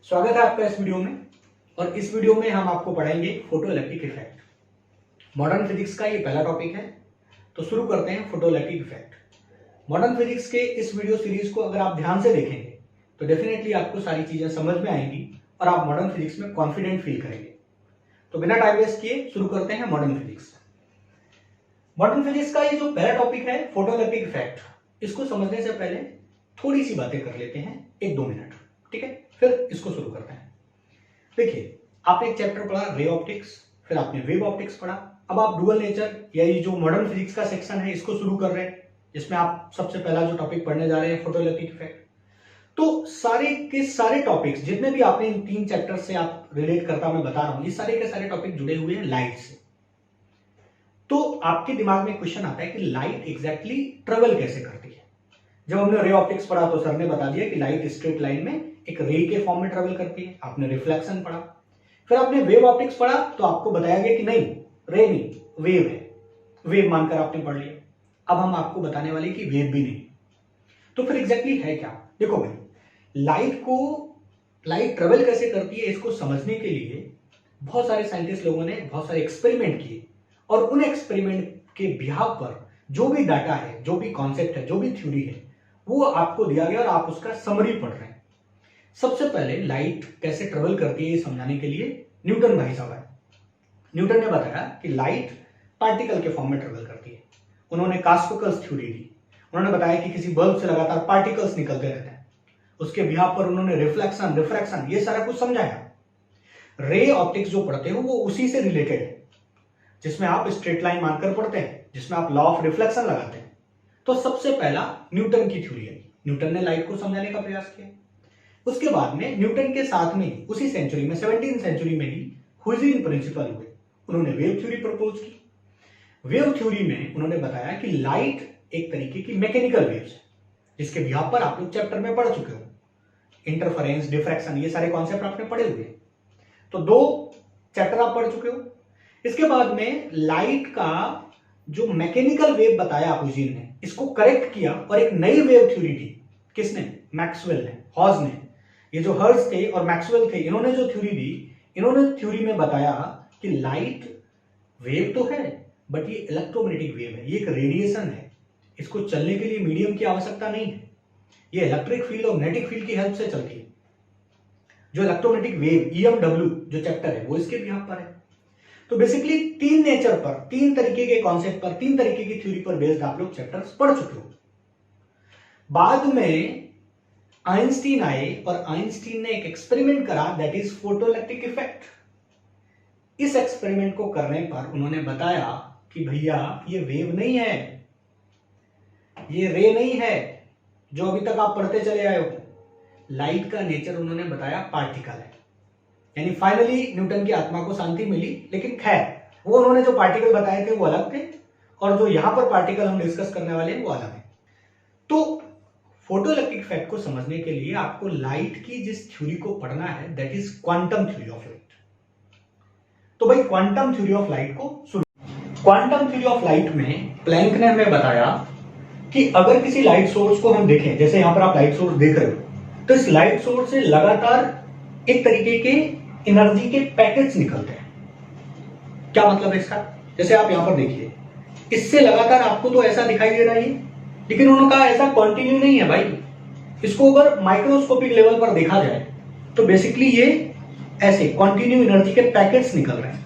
स्वागत है आपका इस वीडियो में। और इस वीडियो में हम आपको पढ़ाएंगे photo electric effect. Modern physics का ये पहला टॉपिक है, तो शुरू करते हैं photo electric effect. Modern physics के इस वीडियो सीरीज को अगर आप ध्यान से देखेंगे तो डेफिनेटली आपको सारी चीजें समझ में आएंगी और आप मॉडर्न फिजिक्स में कॉन्फिडेंट फील करेंगे। तो बिना टाइम वेस्ट किए शुरू करते हैं मॉडर्न फिजिक्स। मॉडर्न फिजिक्स का ये जो पहला टॉपिक है फोटो इलेक्ट्रिक इफेक्ट, इसको समझने से पहले थोड़ी सी बातें कर लेते हैं, 1-2 मिनट, ठीक है? फिर इसको शुरू करते हैं। देखिए, आपने एक चैप्टर पढ़ा रे ऑप्टिक्स, फिर आपने वेव ऑप्टिक्स पढ़ा। अब आप डुअल नेचर या ये जो मॉडर्न फिजिक्स का सेक्शन है इसको शुरू कर रहे हैं, जिसमें आप सबसे पहला जो टॉपिक पढ़ने जा रहे हैं फोटो इलेक्ट्रिक इफेक्ट। तो सारे के सारे टॉपिक्स जितने भी आपने इन 3 चैप्टर से आप रिलेट करता मैं बता रहा हूं, ये सारे के सारे टॉपिक जुड़े हुए हैं लाइट से। तो आपके दिमाग में क्वेश्चन आता है कि लाइट एग्जैक्टली ट्रेवल कैसे करती है। जब हमने रे ऑप्टिक्स पढ़ा तो सर ने बता दिया कि लाइट स्ट्रेट लाइन में एक रे के फॉर्म में ट्रेवल करती है। आपने रिफ्लेक्शन पढ़ा। फिर आपने वेव ऑप्टिक्स पढ़ा तो आपको बताया गया कि नहीं, रे नहीं, वेव है। वेव मानकर आपने पढ़ लिया। अब हम आपको बताने वाले कि वेव भी नहीं। तो फिर एग्जैक्टली है क्या? देखो भाई, लाइट ट्रेवल कैसे करती है इसको समझने के लिए बहुत सारे साइंटिस्ट लोगों ने बहुत सारे एक्सपेरिमेंट किए, और उन एक्सपेरिमेंट के बिहाफ पर जो भी डाटा है, जो भी कॉन्सेप्ट है, जो भी थ्योरी है, वो आपको दिया गया और आप उसका समरी पढ़ रहे हैं। सबसे पहले लाइट कैसे ट्रेवल करती है ये समझाने के लिए न्यूटन भाई साहब आए। न्यूटन ने बताया कि लाइट पार्टिकल के फॉर्म में ट्रेवल करती है। उन्होंने कास्पिकल्स थ्योरी दी। उन्होंने बताया कि किसी बल्ब से लगातार पार्टिकल्स निकलते रहते हैं। उसके बिहाफ पर उन्होंने रिफ्लेक्शन, रिफ्रैक्शन, ये सारा कुछ समझाया। रे ऑप्टिक्स जो पढ़ते हो वो उसी से रिलेटेड है, जिसमें आप स्ट्रेट लाइन मानकर पढ़ते हैं, जिसमें आप लॉ ऑफ रिफ्लेक्शन लगाते हैं। तो सबसे पहला न्यूटन की थ्योरी है। न्यूटन ने लाइट को समझाने का प्रयास किया। उसके बाद में न्यूटन के साथ में उसी सेंचुरी में 17वीं सेंचुरी में ही ह्यूजेन प्रिंसिपल हुए। उन्होंने वेव थ्योरी प्रपोज की। वेव थ्योरी में उन्होंने बताया कि लाइट एक तरीके की मैकेनिकल वेव्स है, जिसके बिहाफ पर आप लोग चैप्टर में पढ़ चुके हो। इंटरफेरेंस, डिफ्रैक्शन, ये सारे कॉन्सेप्ट आपने पढ़े हुए। तो 2 चैप्टर आप पढ़ चुके हो। इसके बाद में लाइट का जो मैकेनिकल वेव बताया ह्यूजेन ने, इसको करेक्ट किया और एक नई वेव थ्योरी दी। किसने? मैक्सवेल ने, हॉज ने। ये जो हर्ट्ज थे और मैक्सवेल थे, इन्होंने जो थ्योरी दी, इन्होंने थ्योरी में बताया कि लाइट वेव तो है, बट ये इलेक्ट्रोमैग्नेटिक वेव है, ये एक रेडिएशन है। इसको चलने के लिए मीडियम की आवश्यकता नहीं है। ये इलेक्ट्रिक फील्ड और मैग्नेटिक फील्ड की हेल्प से चलती है। जो इलेक्ट्रोमैग्नेटिक वेव EMW जो चैप्टर है वो इसके बिहाफ पर है। तो बेसिकली 3 नेचर पर, 3 तरीके के कॉन्सेप्ट पर, 3 तरीके की थ्योरी पर बेस्ड आप लोग चैप्टर्स पढ़ चुके हो। बाद में आइंस्टीन आए और आइंस्टीन ने एक एक्सपेरिमेंट करा, दैट इज फोटोइलेक्ट्रिक इफेक्ट। इस एक्सपेरिमेंट को करने पर उन्होंने बताया कि भैया ये वेव नहीं है, ये रे नहीं है जो अभी तक आप पढ़ते चले आए हो। लाइट का नेचर उन्होंने बताया पार्टिकल है। यानी फाइनली न्यूटन की आत्मा को शांति मिली। लेकिन खैर, वो उन्होंने जो पार्टिकल बताए थे वो अलग थे, और जो यहां पर पार्टिकल हम डिस्कस करने वाले हैं वो अलग है। तो फोटो इलेक्ट्रिक इफेक्ट को समझने के लिए आपको लाइट की जिस थ्योरी को पढ़ना है, that is quantum theory of light. तो भाई क्वांटम थ्योरी ऑफ लाइट को सुनो। क्वांटम थ्योरी ऑफ लाइट में प्लैंक ने हमें बताया कि अगर किसी लाइट सोर्स को हम देखें, जैसे यहां पर आप लाइट सोर्स देख रहे हो, तो इस लाइट सोर्स से लगातार एक तरीके के एनर्जी के पैकेट्स निकलते हैं। क्या मतलब है इसका? जैसे आप यहां पर देखिए, इससे लगातार आपको तो ऐसा दिखाई दे रहा है, लेकिन उन्होंने कहा ऐसा कंटिन्यू नहीं है भाई। इसको अगर माइक्रोस्कोपिक लेवल पर देखा जाए तो बेसिकली ये ऐसे कंटिन्यू एनर्जी के पैकेट्स निकल रहे हैं,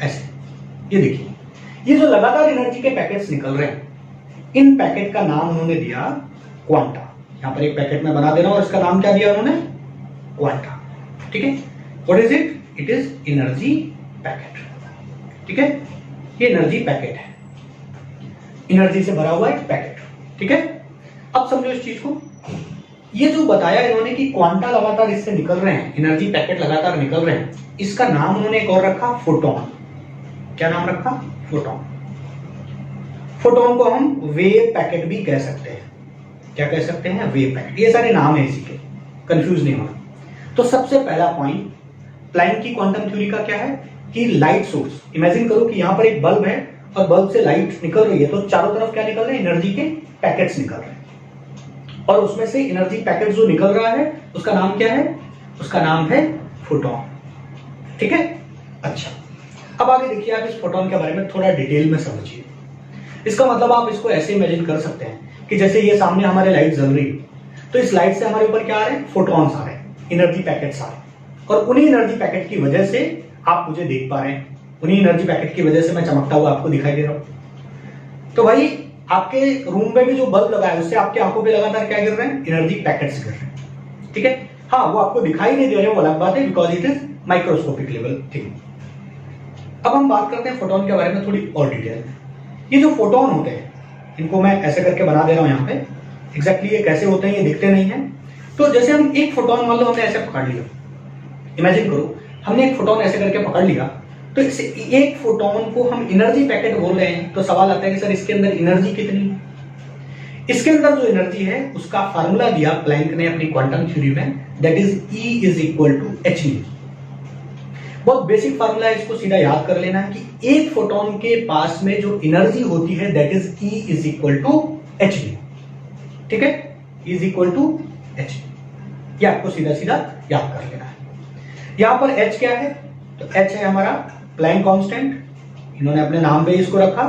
ऐसे। ये देखिए, ये जो लगातार एनर्जी के पैकेट्स निकल रहे हैं, इन पैकेट का नाम उन्होंने दिया क्वांटा। यहां पर एक पैकेट में बना दे रहा हूं और इसका नाम क्या दिया उन्होंने? क्वांटा। ठीक है? What is it? It is energy packet. ठीक है? ये एनर्जी पैकेट है, एनर्जी से भरा हुआ एक पैकेट। ठीक है? अब समझो इस चीज को। ये जो बताया इन्होंने कि क्वांटा लगातार इससे निकल रहे हैं, एनर्जी पैकेट लगातार निकल रहे हैं, इसका नाम उन्होंने एक और रखा, फोटोन। क्या नाम रखा? फोटोन। फोटोन को हम वेव पैकेट भी कह सकते हैं। क्या कह सकते हैं? Wave packet. ये सारे नाम है इसी के, कंफ्यूज नहीं होना। तो सबसे पहला पॉइंट प्लैंक की क्वांटम थ्योरी का क्या है कि लाइट सोर्स, इमेजिन करो कि यहां पर एक बल्ब है और बल्ब से लाइट निकल रही है, तो चारों तरफ क्या निकल रहे हैं? एनर्जी के पैकेट्स निकल रहे हैं। और उसमें से एनर्जी पैकेट जो निकल रहा है उसका नाम क्या है? उसका नाम है फोटोन। ठीक है, अच्छा अब आगे देखिए, आप इस फोटोन के बारे में थोड़ा डिटेल में समझिए। इसका मतलब आप इसको ऐसे इमेजिन कर सकते हैं कि जैसे ये सामने हमारे लाइट जल रही है, तो इस लाइट से हमारे ऊपर क्या आ रहे हैं, फोटॉन्स आ रहे हैं, एनर्जी पैकेट्स आ रहे हैं, और उन्हीं एनर्जी पैकेट की वजह से आप मुझे देख पा रहे हैं, उन्हीं एनर्जी पैकेट की वजह से मैं चमकता हुआ आपको दिखाई दे रहा हूं। तो भाई आपके रूम में भी जो बल्ब लगा है उससे आपकी आंखों पे लगातार क्या गिर रहे हैं, एनर्जी पैकेट्स गिर रहे हैं। ठीक है, हाँ वो आपको दिखाई नहीं दे रहे, वो अलग बात है, because it is microscopic level thing. अब हम बात करते हैं फोटोन के बारे में थोड़ी और डिटेल में। ये जो फोटोन होते हैं, इनको मैं ऐसे करके बना दे रहा हूं यहाँ पे, एग्जैक्टली ये कैसे होते हैं ये दिखते नहीं है। तो जैसे हम एक फोटोन, मान लो हमने ऐसे पकड़ लिया, इमेजिन करो हमने एक फोटोन ऐसे करके पकड़ लिया, तो इस एक फोटोन को हम एनर्जी पैकेट बोल रहे हैं। तो सवाल आता है कि सर इसके अंदर एनर्जी कितनी है? इसके अंदर जो एनर्जी है उसका फार्मूला दिया प्लैंक ने अपनी क्वांटम थ्योरी में, that is E is equal to h। बहुत बेसिक फार्मूला है, इसको सीधा याद कर लेना है कि एक फोटोन के पास में जो एनर्जी होती है that is E is equal to h। ठीक है, E is equal to h, ये आपको सीधा सीधा याद कर लेना है। यहां पर h क्या है, तो h है हमारा प्लैंक कांस्टेंट, इन्होंने अपने नाम पे इसको रखा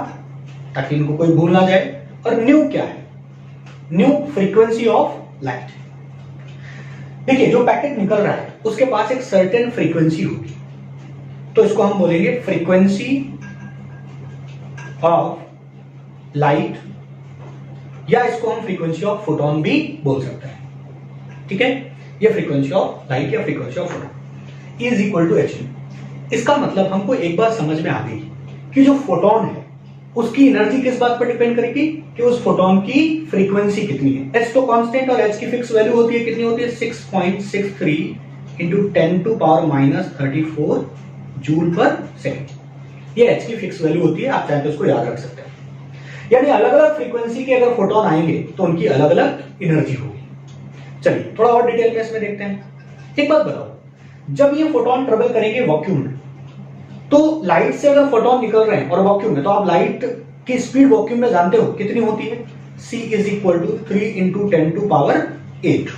ताकि इनको कोई भूल ना जाए। और न्यू क्या है, न्यू फ्रीक्वेंसी ऑफ लाइट। देखिए जो पैकेट निकल रहा है उसके पास एक सर्टेन फ्रीक्वेंसी होगी, तो इसको हम बोलेंगे फ्रीक्वेंसी ऑफ लाइट, या इसको हम फ्रीक्वेंसी ऑफ फोटोन भी बोल सकते हैं। ठीक है, ये फ्रीक्वेंसी ऑफ लाइट या frequency of photon is equal to h। इसका मतलब हमको एक बात समझ में आ गई कि जो फोटोन है उसकी एनर्जी किस बात पर डिपेंड करेगी, कि उस फोटोन की फ्रीक्वेंसी कितनी है। h तो कांस्टेंट और h की फिक्स वैल्यू होती है, कितनी होती है, 6.63 into 10 to power minus 34 joule per second. ये h की फिक्स वैल्यू होती है, आप चाहे तो उसको याद रख सकते हैं। यानी अलग अलग फ्रीक्वेंसी के अगर फोटोन आएंगे तो उनकी अलग अलग एनर्जी होगी। चलिए थोड़ा और डिटेल में इसमें देखते हैं। एक बात बताओ, जब ये फोटोन ट्रेवल करेंगे वैक्यूम में, तो लाइट से अगर फोटोन निकल रहे हैं और वैक्यूम में, तो आप लाइट की स्पीड वैक्यूम में जानते हो कितनी होती है, c is equal to 3 into 10 to power 8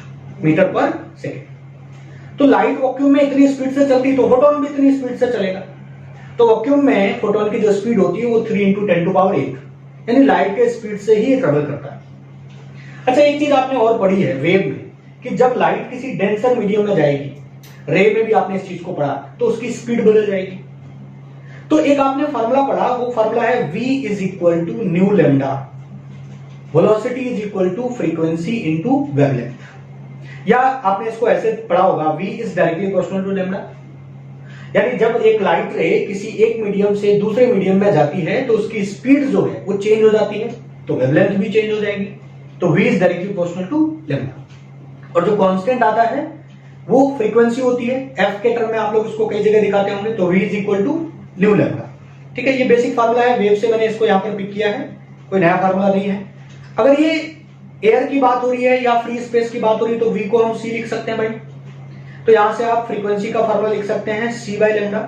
metre per second. तो लाइट वैक्यूम में इतनी स्पीड से चलती है तो फोटोन भी इतनी स्पीड से चलेगा। तो वैक्यूम में फोटोन की जो स्पीड होती है वो 3 इंटू 10 टू पावर 8, यानी लाइट के स्पीड से ही ट्रेवल करता है। अच्छा एक चीज आपने और पढ़ी है वेव में, कि जब लाइट किसी डेंसर मीडियम में जाएगी, रे में भी आपने इस चीज को पढ़ा, तो उसकी स्पीड बदल जाएगी। तो एक आपने फार्मूला पढ़ा, वो फार्मूला है v is equal to nu lambda, velocity is equal to frequency into wavelength. या आपने इसको ऐसे पढ़ा होगा, v is directly proportional to lambda. यानी जब एक लाइट रे किसी एक मीडियम से दूसरे मीडियम में जाती है तो उसकी स्पीड जो है वो चेंज हो जाती है, तो वेवलेंथ भी चेंज हो जाएगी। तो v is directly proportional to lambda. और जो कांस्टेंट आता है वो फ्रीक्वेंसी होती है, f के टर्म में आप लोग इसको कई जगह दिखाते होंगे, तो v is equal to nu lambda. ठीक है, ये बेसिक फार्मूला है, वेव से मैंने इसको यहां पर पिक किया है, कोई नया फार्मूला नहीं है। अगर ये एयर की बात हो रही है या फ्री स्पेस की बात हो रही है तो v को हम c लिख सकते हैं भाई। तो यहां से आप फ्रीक्वेंसी का फार्मूला लिख सकते हैं c बाय लेमडा।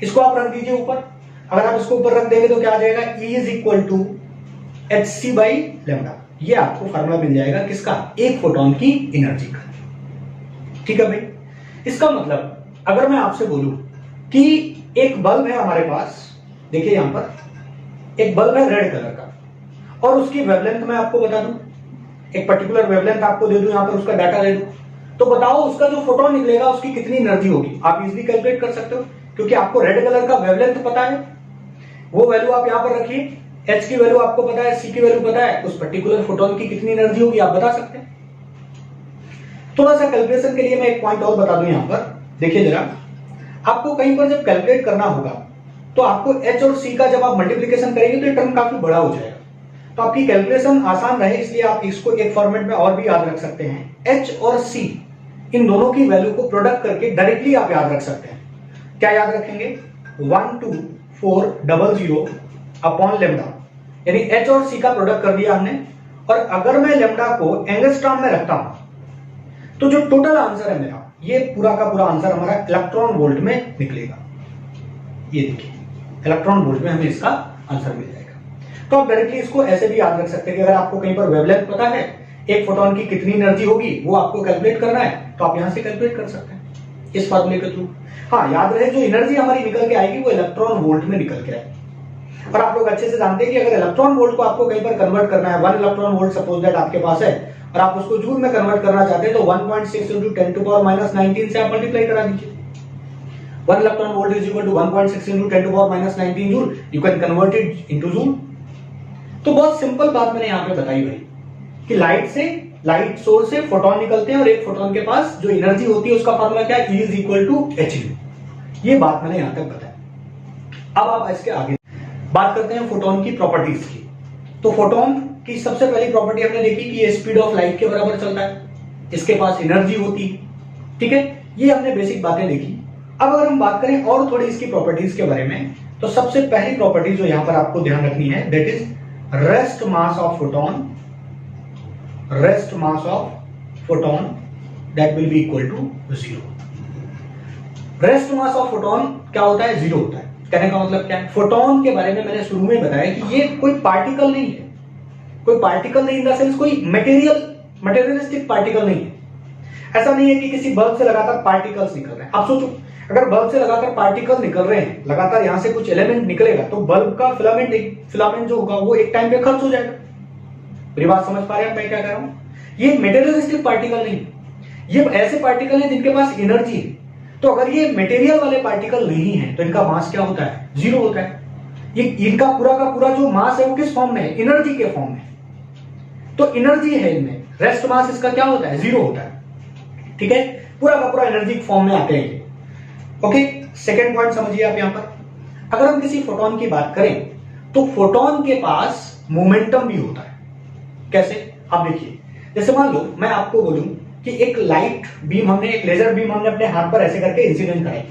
इसको आप रख दीजिए ऊपर, अगर आप इसको ऊपर रख देंगे तो क्या आ जाएगा, E is equal to hc by lambda. ये आपको फार्मूला मिल जाएगा किसका, एक फोटोन की एनर्जी का। ठीक है भाई, इसका मतलब अगर मैं आपसे बोलूं कि एक बल्ब है हमारे पास, देखिए यहां पर एक बल्ब है रेड कलर का, और उसकी वेवलेंथ मैं आपको बता दूं, एक पर्टिकुलर वेवलेंथ आपको दे दूं, यहां पर उसका डाटा दे दूं, तो बताओ उसका जो फोटोन निकलेगा उसकी कितनी एनर्जी होगी। आप इजीली कैलकुलेट कर सकते हो, क्योंकि आपको रेड कलर का वेवलेंथ पता है, वो वैल्यू आप यहां पर रखिए, h की वैल्यू आपको पता है, c की वैल्यू पता है, उस पर्टिकुलर फोटोन की कितनी एनर्जी होगी आप बता सकते हैं। थोड़ा सा कैलकुलेशन के लिए मैं एक पॉइंट और बता दूं, यहां पर देखिए जरा, आपको कहीं पर जब कैलकुलेट करना होगा तो आपको h और c का जब आप मल्टीप्लिकेशन करेंगे तो ये टर्म काफी बड़ा हो जाएगा, तो आपकी कैलकुलेशन आसान रहे इसलिए आप इसको एक फॉर्मेट में और भी याद रख सकते हैं। h और c इन दोनों की वैल्यू को प्रोडक्ट करके डायरेक्टली आप याद रख सकते हैं। क्या याद रखेंगे, 12400 अपॉन लेमडा, यानी h और c का प्रोडक्ट कर दिया हमने, और अगर मैं लेमडा को एंगस्ट्रॉम में रखता हूं तो जो टोटल आंसर है मेरा, ये पूरा का पूरा आंसर हमारा इलेक्ट्रॉन वोल्ट में निकलेगा। ये देखिए इलेक्ट्रॉन वोल्ट में हमें इसका आंसर मिल जाएगा। तो आप डायरेक्टली इसको ऐसे भी याद रख सकते हैं कि अगर आपको कहीं पर वेवलेंथ पता है, एक फोटोन की कितनी एनर्जी होगी वो आपको कैलकुलेट करना है, तो आप यहां से कैलकुलेट कर सकते हैं। इस फार्मूले के थ्रू। हाँ, याद रहे जो एनर्जी हमारी निकल के आएगी वो इलेक्ट्रॉन वोल्ट में निकल के आएगी। और आप लोग अच्छे से जानते हैं कि अगर इलेक्ट्रॉन वोल्ट को आपको कहीं पर कन्वर्ट करना है, 1 इलेक्ट्रॉन वोल्ट सपोज दैट आपके पास है और आप उसको जूल में कन्वर्ट करना चाहते हैं तो 1.6 × 10⁻⁹ से आप मल्टीप्लाई करा दीजिए। 1 electron volt is equal to 1.6 × 10⁻⁹ joule, you can convert it into joule. तो बहुत सिंपल बात मैंने यहाँ पे बताई भाई कि लाइट सोर्स से फोटोन निकलते हैं और एक फोटोन के पास जो एनर्जी होती है उसका फार्मूला क्या है, E is equal to hν। ये बात मैंने यहां तक बताया। अब आप इसके आगे बात करते हैं फोटोन की प्रॉपर्टीज की। तो फोटोन की सबसे पहली प्रॉपर्टी हमने देखी कि ये स्पीड ऑफ लाइट के बराबर चलता है, इसके पास एनर्जी होती है, ठीक है, ये हमने बेसिक बातें देखी। अब अगर हम बात करें और थोड़ी इसकी प्रॉपर्टीज के बारे में, तो सबसे पहली प्रॉपर्टी जो यहां पर आपको ध्यान रखनी है that is rest mass of photon, rest mass of photon that will be equal to 0। Rest mass of photon क्या होता है, 0 होता है। कहने का मतलब क्या है, फोटोन के बारे में मैंने शुरू में बताया कि ये कोई पार्टिकल नहीं है, कोई पार्टिकल नहीं इन द सेंस कोई मटेरियलिस्टिक पार्टिकल नहीं है। ऐसा नहीं है कि किसी बल्ब से लगातार पार्टिकल्स निकल रहे हैं। आप सोचो अगर बल्ब से लगातार पार्टिकल निकल रहे हैं, लगातार यहां से कुछ एलिमेंट निकलेगा तो बल्ब का फिलामेंट जो होगा वो एक टाइम पे खर्च हो जाएगा। मेरी बात समझ पा रहे हैं मैं क्या कह रहा हूं? ये मटेरियलिस्टिक पार्टिकल नहीं, ये ऐसे पार्टिकल हैं जिनके पास एनर्जी है। तो अगर ये मटेरियल वाले पार्टिकल नहीं है तो इनका मास क्या होता है, 0 होता है। ये इनका पूरा का पूरा जो मास है वो किस फॉर्म में है, एनर्जी के फॉर्म में। तो एनर्जी है इनमें, रेस्ट मास इसका क्या होता है, 0 होता है, ठीक है, पूरा का पूरा एनर्जी फॉर्म में आते हैं। ओके, सेकेंड पॉइंट समझिए आप यहां पर। अगर हम किसी फोटोन की बात करें तो फोटोन के पास मोमेंटम भी होता है। कैसे, आप देखिए, जैसे मान लो मैं आपको बोलूं कि एक लाइट बीम हमने, एक लेजर बीम हमने अपने हाथ पर ऐसे करके इंसिडेंट कराई।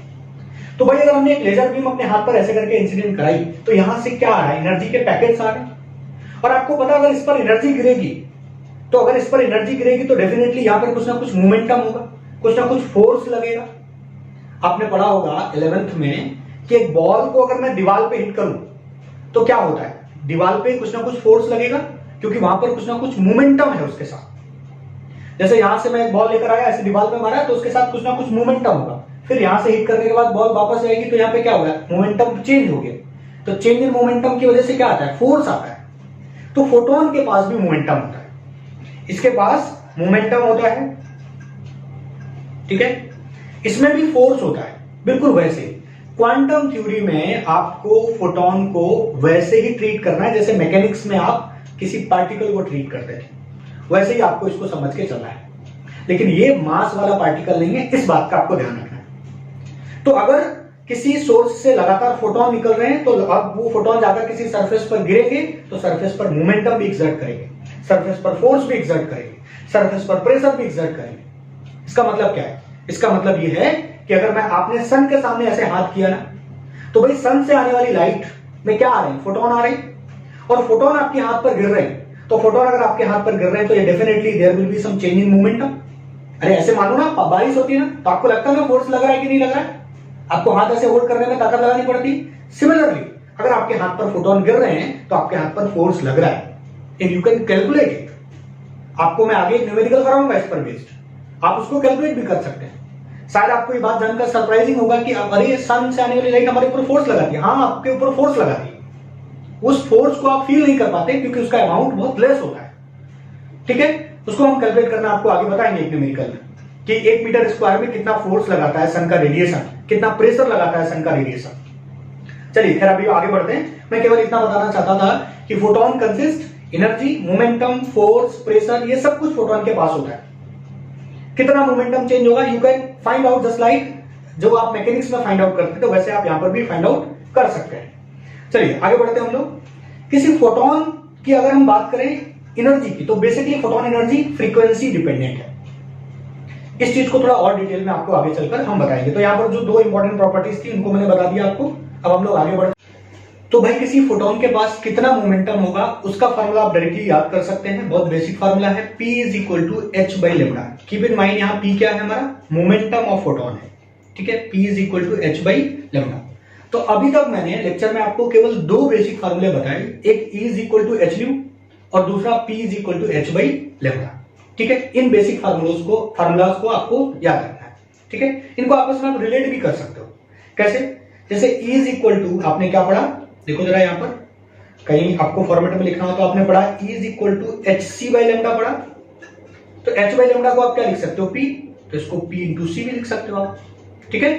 तो भाई अगर हमने एक लेजर बीम अपने हाथ पर ऐसे करके इंसिडेंट कराई तो यहां से क्या आ रहा है, एनर्जी के पैकेट्स आ रहे हैं। और आपको पता अगर इस पर एनर्जी गिरेगी तो अगर इस पर एनर्जी गिरेगी तो डेफिनेटली यहां पर कुछ ना कुछ मोमेंटम होगा, कुछ ना कुछ फोर्स लगेगा। आपने पढ़ा होगा 11th में कि एक बॉल को अगर मैं दीवार पे हिट करूं तो क्या होता है, दीवार पे कुछ ना कुछ फोर्स लगेगा क्योंकि वहां पर कुछ ना कुछ मोमेंटम है उसके साथ। जैसे यहां से मैं एक बॉल लेकर आया, ऐसे दीवार पे मारा तो उसके साथ कुछ ना कुछ मोमेंटम होगा। फिर यहां से हिट करने के बाद बॉल वापस आएगी तो यहां पे क्या होगा, मोमेंटम चेंज हो गया। तो चेंज इन मोमेंटम की वजह से क्या आता है, फोर्स आता है। तो फोटोन के पास भी मोमेंटम होता है, इसके पास मोमेंटम होता है, ठीक है, इसमें भी फोर्स होता है। बिल्कुल वैसे क्वांटम थ्योरी में आपको फोटोन को वैसे ही ट्रीट करना है जैसे मैकेनिक्स में आप किसी पार्टिकल को ट्रीट करते थे, वैसे ही आपको इसको समझ के चलना है। लेकिन ये मास वाला पार्टिकल नहीं है, इस बात का आपको ध्यान रखना है। तो अगर किसी सोर्स से लगातार फोटोन निकल रहे हैं तो अब वो फोटोन जाकर किसी सरफेस पर गिरेंगे तो सरफेस पर मोमेंटम भी एक्सर्ट करेंगे, सरफेस पर फोर्स भी एक्सर्ट करेंगे, सरफेस पर प्रेशर भी एक्सर्ट करेंगे। इसका मतलब क्या है, इसका मतलब ये है कि अगर मैं आपने सन के सामने ऐसे हाथ किया ना तो भाई सन से आने वाली लाइट में क्या आ रहे हैं, फोटोन आ रहे हैं, और फोटोन आपके हाथ पर गिर रहे हैं। तो फोटोन अगर आपके हाथ पर गिर रहे हैं तो ये definitely there will be some change in momentum. अरे ऐसे मानो ना बारिश होती है ना तो आपको लगता है ना फोर्स लग रहा है कि नहीं लग रहा है, आपको हाथ ऐसे होल्ड करने में ताकत लगानी पड़ती। सिमिलरली अगर आपके हाथ पर फोटोन गिर रहे हैं तो आपके हाथ पर फोर्स लग रहा है, and you can calculate it. आपको मैं आगे एक न्यूमेरिकल कराऊंगा इस पर बेस्ड, आप उसको कैलकुलेट भी कर सकते हैं। शायद आपको ये बात जानकर सरप्राइजिंग होगा कि अरे सन से आने वाली लाइट हमारे ऊपर फोर्स लगाती है। हाँ, आपके ऊपर फोर्स लगाती है, उस फोर्स को आप फील नहीं कर पाते क्योंकि उसका अमाउंट बहुत लेस होता है, ठीक है। उसको हम कैलकुलेट करना आपको आगे बताएंगे एक न्यूमेरिकल में कि 1 मीटर स्क्वायर में कितना फोर्स लगाता है सन का रेडिएशन, कितना प्रेशर लगाता है सन का रेडिएशन। चलिए खैर अभी आगे बढ़ते हैं। मैं केवल इतना बताना चाहता था कि photon consist energy, momentum, force, pressure, ये सब कुछ फोटोन के पास होता है। कितना मोमेंटम चेंज होगा you can find out just like जो आप मैकेनिक्स में फाइंड आउट करते थे वैसे आप यहां पर भी फाइंड आउट कर सकते हैं। चलिए आगे बढ़ते हैं हम लोग। किसी फोटोन की अगर हम बात करें एनर्जी की तो basically photon energy frequency dependent है। इस चीज को थोड़ा और डिटेल में आपको आगे चलकर हम बताएंगे। तो यहां पर जो 2 इंपॉर्टेंट प्रॉपर्टीज थी उनको मैंने बता दिया आपको। अब हम लोग आगे बढ़ते। तो भाई किसी फोटोन के पास कितना मोमेंटम होगा उसका फार्मूला आप डायरेक्टली याद कर सकते हैं। बहुत बेसिक फार्मूला है, P is equal to h by lambda. Keep in mind यहाँ P क्या है, हमारा मोमेंटम ऑफ फोटोन है, ठीक है। P is equal to h by lambda. तो अभी तक मैंने लेक्चर में आपको केवल 2 बेसिक फार्मूले बताए, एक E is equal to h nu और दूसरा P is equal to h by lambda, ठीक है। इन बेसिक फार्मूलाज को आपको याद रखना है, ठीक है, इनको आपस में आप रिलेट भी कर सकते हो। कैसे? जैसे E इज इक्वल टू, आपने क्या पढ़ा, देखो जरा यहां पर कहीं आपको फॉर्मेट में लिखना हो तो आपने पढ़ा E is equal to HC by lambda पढ़ा। तो H बाई लेमडा को आप क्या लिख सकते हो? P, तो इसको P इंटू सी भी लिख सकते हो आप। ठीक है,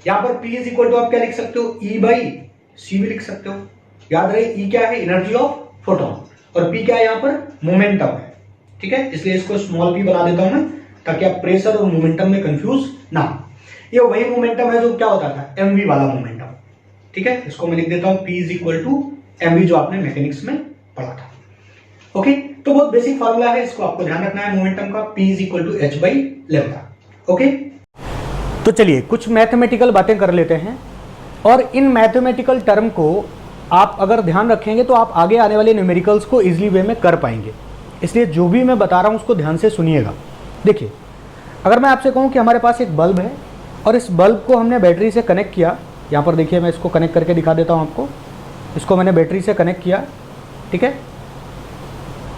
यहां पर P इज इक्वल टू आप क्या लिख सकते हो? E बाई सी भी लिख सकते हो। याद रहे E क्या है? एनर्जी ऑफ फोटोन, और P क्या है यहाँ पर? मोमेंटम है। ठीक है, इसलिए इसको स्मॉल p बना देता हूं मैं, ताकि आप प्रेशर और मोमेंटम में कंफ्यूज ना हो। ये वही मोमेंटम है जो क्या होता था? mv वाला मोमेंटम। ठीक है, इसको मैं लिख देता हूं p is equal to mv, जो आपने मैकेनिक्स में पढ़ा था। ओके, तो बहुत बेसिक फॉर्मूला है, इसको आपको ध्यान रखना है मोमेंटम का, p is equal to h by lambda. Okay, तो चलिए कुछ मैथमेटिकल बातें कर लेते हैं, और इन मैथमेटिकल टर्म को आप अगर ध्यान रखेंगे तो आप आगे आने वाले न्यूमेरिकल्स को इजीली वे में कर पाएंगे। इसलिए जो भी मैं बता रहा हूं उसको ध्यान से सुनिएगा। देखिए, अगर मैं आपसे कहूं कि हमारे पास एक बल्ब है और इस बल्ब को हमने बैटरी से कनेक्ट किया, यहाँ पर देखिए मैं इसको कनेक्ट करके दिखा देता हूँ आपको। इसको मैंने बैटरी से कनेक्ट किया, ठीक है,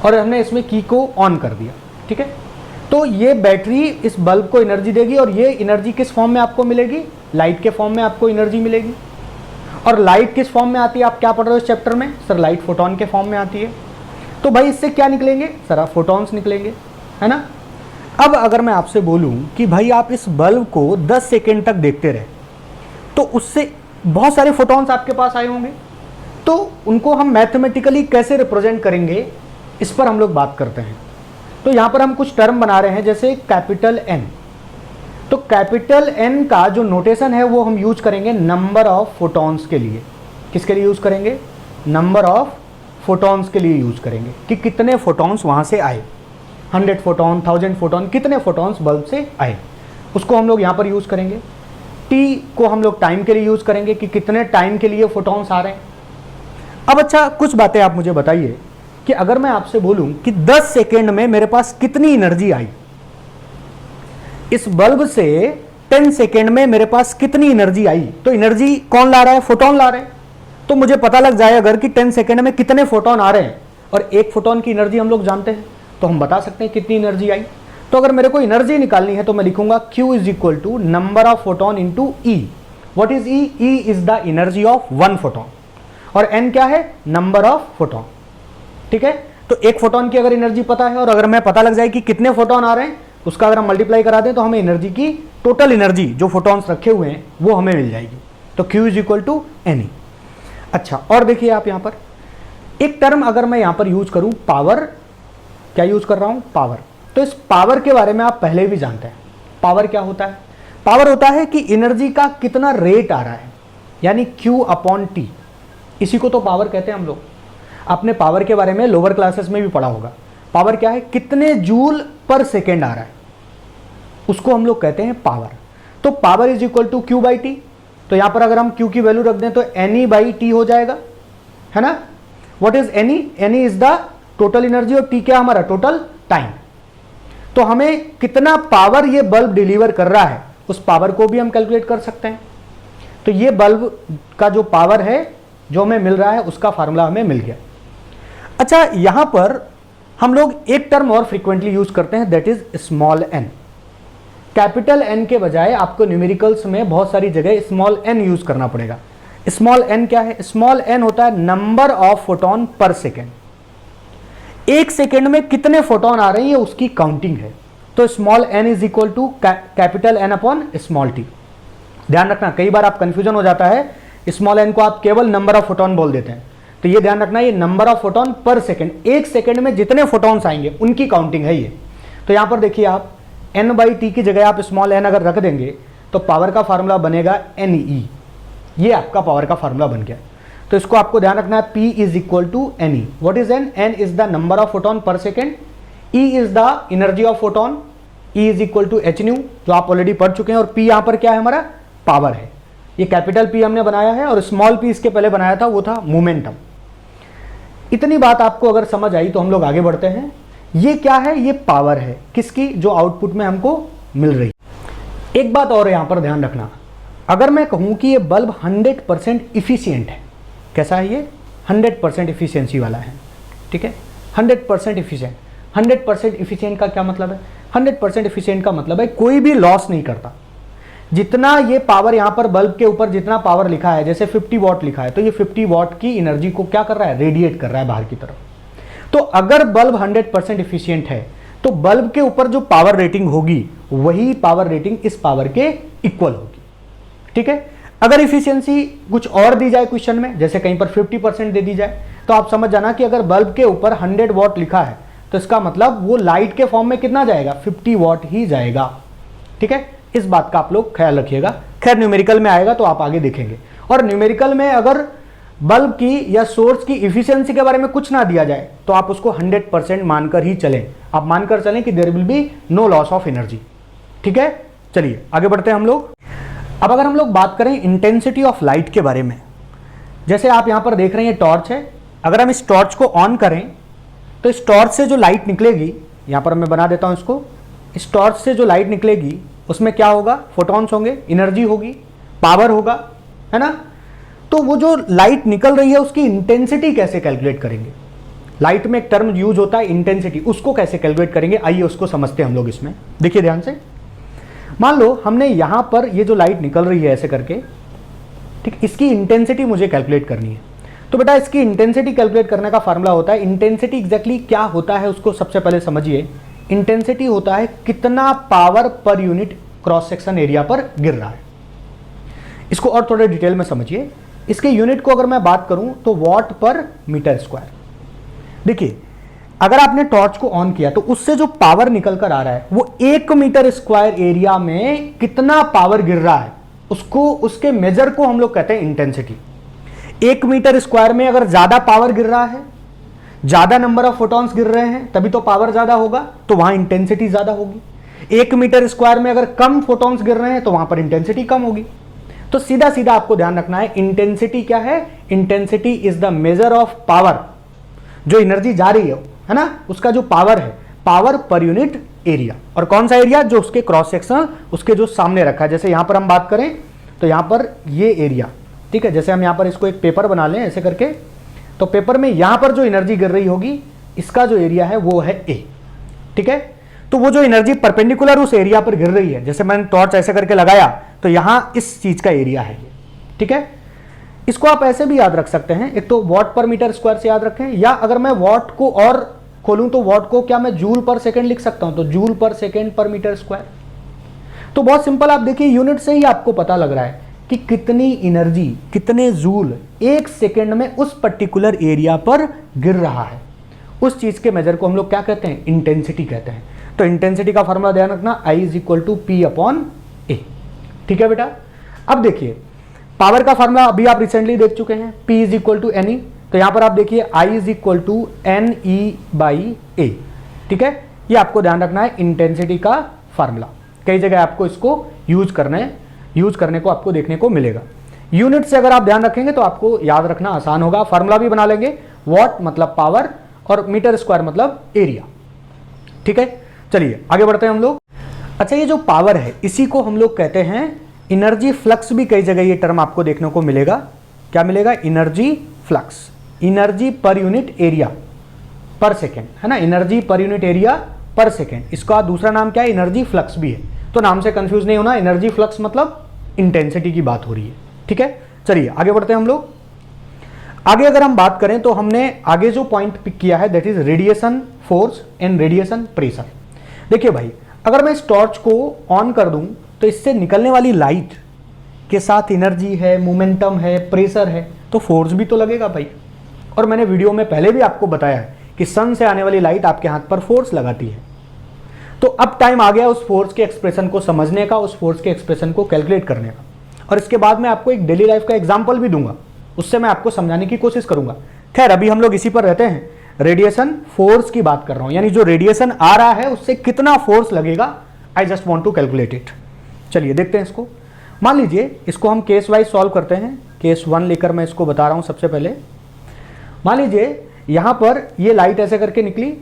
और हमने इसमें की को ऑन कर दिया। ठीक है, तो ये बैटरी इस बल्ब को एनर्जी देगी, और ये एनर्जी किस फॉर्म में आपको मिलेगी? लाइट के फॉर्म में आपको एनर्जी मिलेगी। और लाइट किस फॉर्म में आती है? आप क्या पढ़ रहे हो इस चैप्टर में? सर लाइट फोटोन के फॉर्म में आती है। तो भाई इससे क्या निकलेंगे? सर फोटॉन्स निकलेंगे, है ना। अब अगर मैं आपसे बोलूं कि भाई आप इस बल्ब को 10 सेकेंड तक देखते रहे, तो उससे बहुत सारे फोटॉन्स आपके पास आए होंगे। तो उनको हम मैथमेटिकली कैसे रिप्रेजेंट करेंगे, इस पर हम लोग बात करते हैं। तो यहां पर हम कुछ टर्म बना रहे हैं, जैसे कैपिटल N। तो कैपिटल N का जो नोटेशन है वो हम यूज करेंगे नंबर ऑफ फोटॉन्स के लिए। किसके लिए यूज करेंगे? नंबर ऑफ फोटॉन्स के लिए यूज करेंगे, कि कितने फोटॉन्स वहां से आए। 100 फोटॉन, 1000 फोटॉन, कितने फोटॉन्स बल्ब से आए, उसको हम लोग यहां पर यूज करेंगे। T को हम लोग टाइम के लिए यूज करेंगे, कि कितने टाइम के लिए फोटॉन्स आ रहे हैं। अब अच्छा, कुछ बातें आप मुझे बताइए कि अगर मैं आपसे बोलूं कि 10 सेकेंड में मेरे पास कितनी एनर्जी आई, इस बल्ब से 10 सेकेंड में मेरे पास कितनी एनर्जी आई, तो एनर्जी कौन ला रहा है? फोटोन ला रहे हैं। तो मुझे पता लग जाए अगर कि 10 सेकेंड में कितने फोटोन आ रहे हैं, और एक फोटोन की एनर्जी हम लोग जानते हैं, तो हम बता सकते हैं कितनी एनर्जी आई। तो अगर मेरे को एनर्जी निकालनी है तो मैं लिखूंगा Q is equal to number of photon into E। What is E? E is the energy of one photon, और N क्या है? Number of photon. ठीक है, तो एक फोटोन की अगर एनर्जी पता है, और अगर मैं पता लग जाए कि कितने फोटोन आ रहे हैं, उसका अगर हम मल्टीप्लाई करा दें तो हमें एनर्जी की टोटल एनर्जी जो फोटॉन्स रखे हुए हैं वो हमें मिल जाएगी। तो Q is equal to NE। अच्छा, और देखिए आप यहां पर एक टर्म अगर मैं यहां पर यूज करूं, पावर, क्या यूज कर रहा हूं? पावर। तो इस पावर के बारे में आप पहले भी जानते हैं। पावर क्या होता है? पावर होता है कि एनर्जी का कितना रेट आ रहा है, यानी Q अपॉन T, इसी को तो पावर कहते हैं हम लोग। आपने पावर के बारे में लोअर क्लासेस में भी पढ़ा होगा। पावर क्या है? कितने जूल पर सेकेंड आ रहा है, उसको हम लोग कहते हैं पावर। तो power is equal to Q by T. तो यहां पर अगर हम Q की वैल्यू रख दें तो NE बाई टी हो जाएगा, है ना। What is NE? NE is the total energy, और T क्या हमारा? Total time. तो हमें कितना पावर ये बल्ब डिलीवर कर रहा है, उस पावर को भी हम कैलकुलेट कर सकते हैं। तो ये बल्ब का जो पावर है जो हमें मिल रहा है, उसका फार्मूला हमें मिल गया। अच्छा, यहां पर हम लोग एक टर्म और फ्रीक्वेंटली यूज करते हैं, that is small n। Capital N के बजाय आपको न्यूमेरिकल्स में बहुत सारी जगह स्मॉल n यूज करना पड़ेगा। स्मॉल n क्या है? स्मॉल n होता है number of photon per second. एक सेकेंड में कितने फोटोन आ रहे हैं, ये उसकी काउंटिंग है। तो small n is equal to capital N upon small t। ध्यान रखना, कई बार आप कंफ्यूजन हो जाता है, स्मॉल n को आप केवल नंबर ऑफ फोटोन बोल देते हैं। तो ये ध्यान रखना, ये number of photon per second, एक सेकेंड में जितने फोटोन्स आएंगे उनकी काउंटिंग है ये। तो यहां पर देखिए आप n बाई टी की जगह आप स्मॉल n अगर रख देंगे तो पावर का फार्मूला बनेगा NE। ये आपका पावर का फार्मूला बन गया। तो इसको आपको ध्यान रखना है, P is equal to NE। What is N? N is the number of photon per second, E is the energy of photon, E is equal to h nu, जो आप ऑलरेडी पढ़ चुके हैं। और P यहां पर क्या है? हमारा पावर है। ये कैपिटल P हमने बनाया है, और स्मॉल p इसके पहले बनाया था, वो था मोमेंटम। इतनी बात आपको अगर समझ आई तो हम लोग आगे बढ़ते हैं। ये क्या है? ये पावर है, किसकी? जो आउटपुट में हमको मिल रही। एक बात और यहां पर ध्यान रखना, अगर मैं कहूं कि ये बल्ब 100% इफिशियंट है, कैसा है ये? 100% इफिशियंसी वाला है। ठीक है, 100% इफिशियंट। 100% इफिशियंट का क्या मतलब है? 100% इफिशियंट का मतलब है कोई भी लॉस नहीं करता। जितना ये पावर यहां पर बल्ब के ऊपर जितना पावर लिखा है, जैसे 50 वॉट लिखा है, तो ये 50 वॉट की एनर्जी को क्या कर रहा है, रेडिएट कर रहा है बाहर की तरफ। तो अगर बल्ब 100% इफिशियंट है तो बल्ब के ऊपर जो पावर रेटिंग होगी वही पावर रेटिंग इस पावर के इक्वल होगी। ठीक है, अगर इफिशियंसी कुछ और दी जाए क्वेश्चन में, जैसे कहीं पर 50% दे दी जाए, तो आप समझ जाना कि अगर बल्ब के ऊपर 100 वॉट लिखा है तो इसका मतलब वो लाइट के फॉर्म में कितना जाएगा, 50 वॉट ही जाएगा। ठीक है, इस बात का आप लोग ख्याल रखिएगा। खैर न्यूमेरिकल में आएगा तो आप आगे देखेंगे। और न्यूमेरिकल में अगर बल्ब की या सोर्स की इफिशियंसी के बारे में कुछ ना दिया जाए तो आप उसको 100% मानकर ही चलें। आप मानकर चलें कि there will be no loss of energy. ठीक है, चलिए आगे बढ़ते हैं हम लोग। अब अगर हम लोग बात करें इंटेंसिटी ऑफ लाइट के बारे में, जैसे आप यहां पर देख रहे हैं ये टॉर्च है, अगर हम इस टॉर्च को ऑन करें तो इस टॉर्च से जो लाइट निकलेगी, यहां पर मैं बना देता हूं इसको, इस टॉर्च से जो लाइट निकलेगी उसमें क्या होगा, फोटॉन्स होंगे, एनर्जी होगी, पावर होगा, है ना। तो वो जो लाइट निकल रही है उसकी इंटेंसिटी कैसे कैलकुलेट करेंगे। लाइट में एक टर्म यूज होता है इंटेंसिटी, उसको कैसे कैलकुलेट करेंगे, आइए उसको समझते हैं हम लोग इसमें। देखिए ध्यान से, मान लो हमने यहां पर ये जो लाइट निकल रही है ऐसे करके, ठीक, इसकी इंटेंसिटी मुझे कैलकुलेट करनी है। तो बेटा इसकी इंटेंसिटी कैलकुलेट करने का फार्मूला होता है, इंटेंसिटी एग्जैक्टली क्या होता है उसको सबसे पहले समझिए। इंटेंसिटी होता है कितना power per unit cross section area पर गिर रहा है। इसको और थोड़े डिटेल में समझिए। इसके यूनिट को अगर मैं बात करूं तो वॉट पर मीटर स्क्वायर। देखिए अगर आपने टॉर्च को ऑन किया तो उससे जो पावर निकल कर आ रहा है वो 1 मीटर स्क्वायर एरिया में कितना पावर गिर रहा है, उसको, उसके मेजर को हम लोग कहते हैं इंटेंसिटी। 1 मीटर स्क्वायर में अगर ज्यादा पावर गिर रहा है, ज्यादा नंबर ऑफ फोटॉन्स गिर रहे हैं, तभी तो पावर ज्यादा होगा, तो वहां इंटेंसिटी ज्यादा होगी। 1 मीटर स्क्वायर में अगर कम फोटॉन्स गिर रहे हैं तो वहां पर इंटेंसिटी कम होगी। तो सीधा सीधा आपको ध्यान रखना है, इंटेंसिटी क्या है, intensity is the measure of power, जो एनर्जी जा रही है ना, उसका जो पावर है, पावर पर यूनिट एरिया। और कौन सा एरिया, जो उसके क्रॉस सेक्शन, उसके जो सामने रखा है। जैसे यहां पर हम बात करें तो यहां पर ये एरिया, ठीक है, जैसे हम यहां पर इसको एक पेपर बना लें ऐसे करके, तो पेपर में यहां पर जो एनर्जी गिर रही होगी, इसका जो एरिया है वो है ए। ठीक है, तो वो जो एनर्जी परपेंडिकुलर उस एरिया पर गिर रही है, जैसे मैंने टॉर्च ऐसे करके लगाया तो यहां इस चीज का एरिया है ये। ठीक है, इसको आप ऐसे भी याद रख सकते हैं, एक तो वॉट पर मीटर स्क्वायर से याद रखें, या अगर मैं वॉट को और खोलूं तो वॉट को क्या मैं जूल पर सेकेंड लिख सकता हूं, तो जूल पर सेकेंड पर मीटर स्क्वायर। तो बहुत सिंपल, आप देखिए यूनिट से ही आपको पता लग रहा है कि कितनी एनर्जी, कितने जूल 1 सेकेंड में उस पर्टिकुलर एरिया पर गिर रहा है। उस चीज के मेजर को हम लोग क्या कहते हैं, इंटेंसिटी कहते हैं। तो इंटेंसिटी का फॉर्मूला ध्यान रखना, I = P/A। ठीक है बेटा, अब देखिए पावर का फॉर्मूला अभी आप रिसेंटली देख चुके हैं, P = NE। तो यहां पर आप देखिए I = NE/A। ठीक है, ये आपको ध्यान रखना है इंटेंसिटी का फॉर्मूला। कई जगह आपको इसको यूज करने को आपको देखने को मिलेगा। यूनिट से अगर आप ध्यान रखेंगे तो आपको याद रखना आसान होगा। फॉर्मूला भी बना लेंगे, वॉट मतलब पावर और मीटर स्क्वायर मतलब एरिया। ठीक है, चलिए आगे बढ़ते हैं हम लोग। अच्छा, ये जो पावर है इसी को हम लोग कहते हैं एनर्जी फ्लक्स। भी कई जगह ये टर्म आपको देखने को मिलेगा। क्या मिलेगा, energy flux, energy per unit area पर सेकेंड, है ना, एनर्जी पर यूनिट एरिया पर सेकेंड। इसका दूसरा नाम क्या है, एनर्जी फ्लक्स भी है। तो नाम से कंफ्यूज नहीं होना, एनर्जी फ्लक्स मतलब इंटेंसिटी की बात हो रही है। ठीक है, चलिए आगे बढ़ते हैं हम लोग। आगे अगर हम बात करें तो हमने आगे जो पॉइंट पिक किया है that is radiation force and radiation pressure. देखिए भाई, अगर मैं इस टॉर्च को ऑन कर दूं तो इससे निकलने वाली लाइट के साथ एनर्जी है, मोमेंटम है, प्रेशर है, तो फोर्स भी तो लगेगा भाई। और मैंने वीडियो में पहले भी आपको बताया है कि सन से आने वाली लाइट आपके हाथ पर फोर्स लगाती है। तो अब टाइम आ गया उस फोर्स के एक्सप्रेशन को समझने का, उस फोर्स के एक्सप्रेशन को कैलकुलेट करने का। और इसके बाद मैं आपको एक डेली लाइफ का एग्जाम्पल भी दूंगा, उससे मैं आपको समझाने की कोशिश करूंगा। खैर अभी हम लोग इसी पर रहते हैं, रेडिएशन फोर्स की बात कर रहा हूं, यानी जो रेडिएशन आ रहा है उससे कितना फोर्स लगेगा, I just want to calculate it. चलिए देखते हैं इसको। मान लीजिए इसको हम केस वाइज सॉल्व करते हैं। केस 1 लेकर मैं इसको बता रहा हूं। सबसे पहले मान लीजिए यहां पर ये लाइट ऐसे करके निकली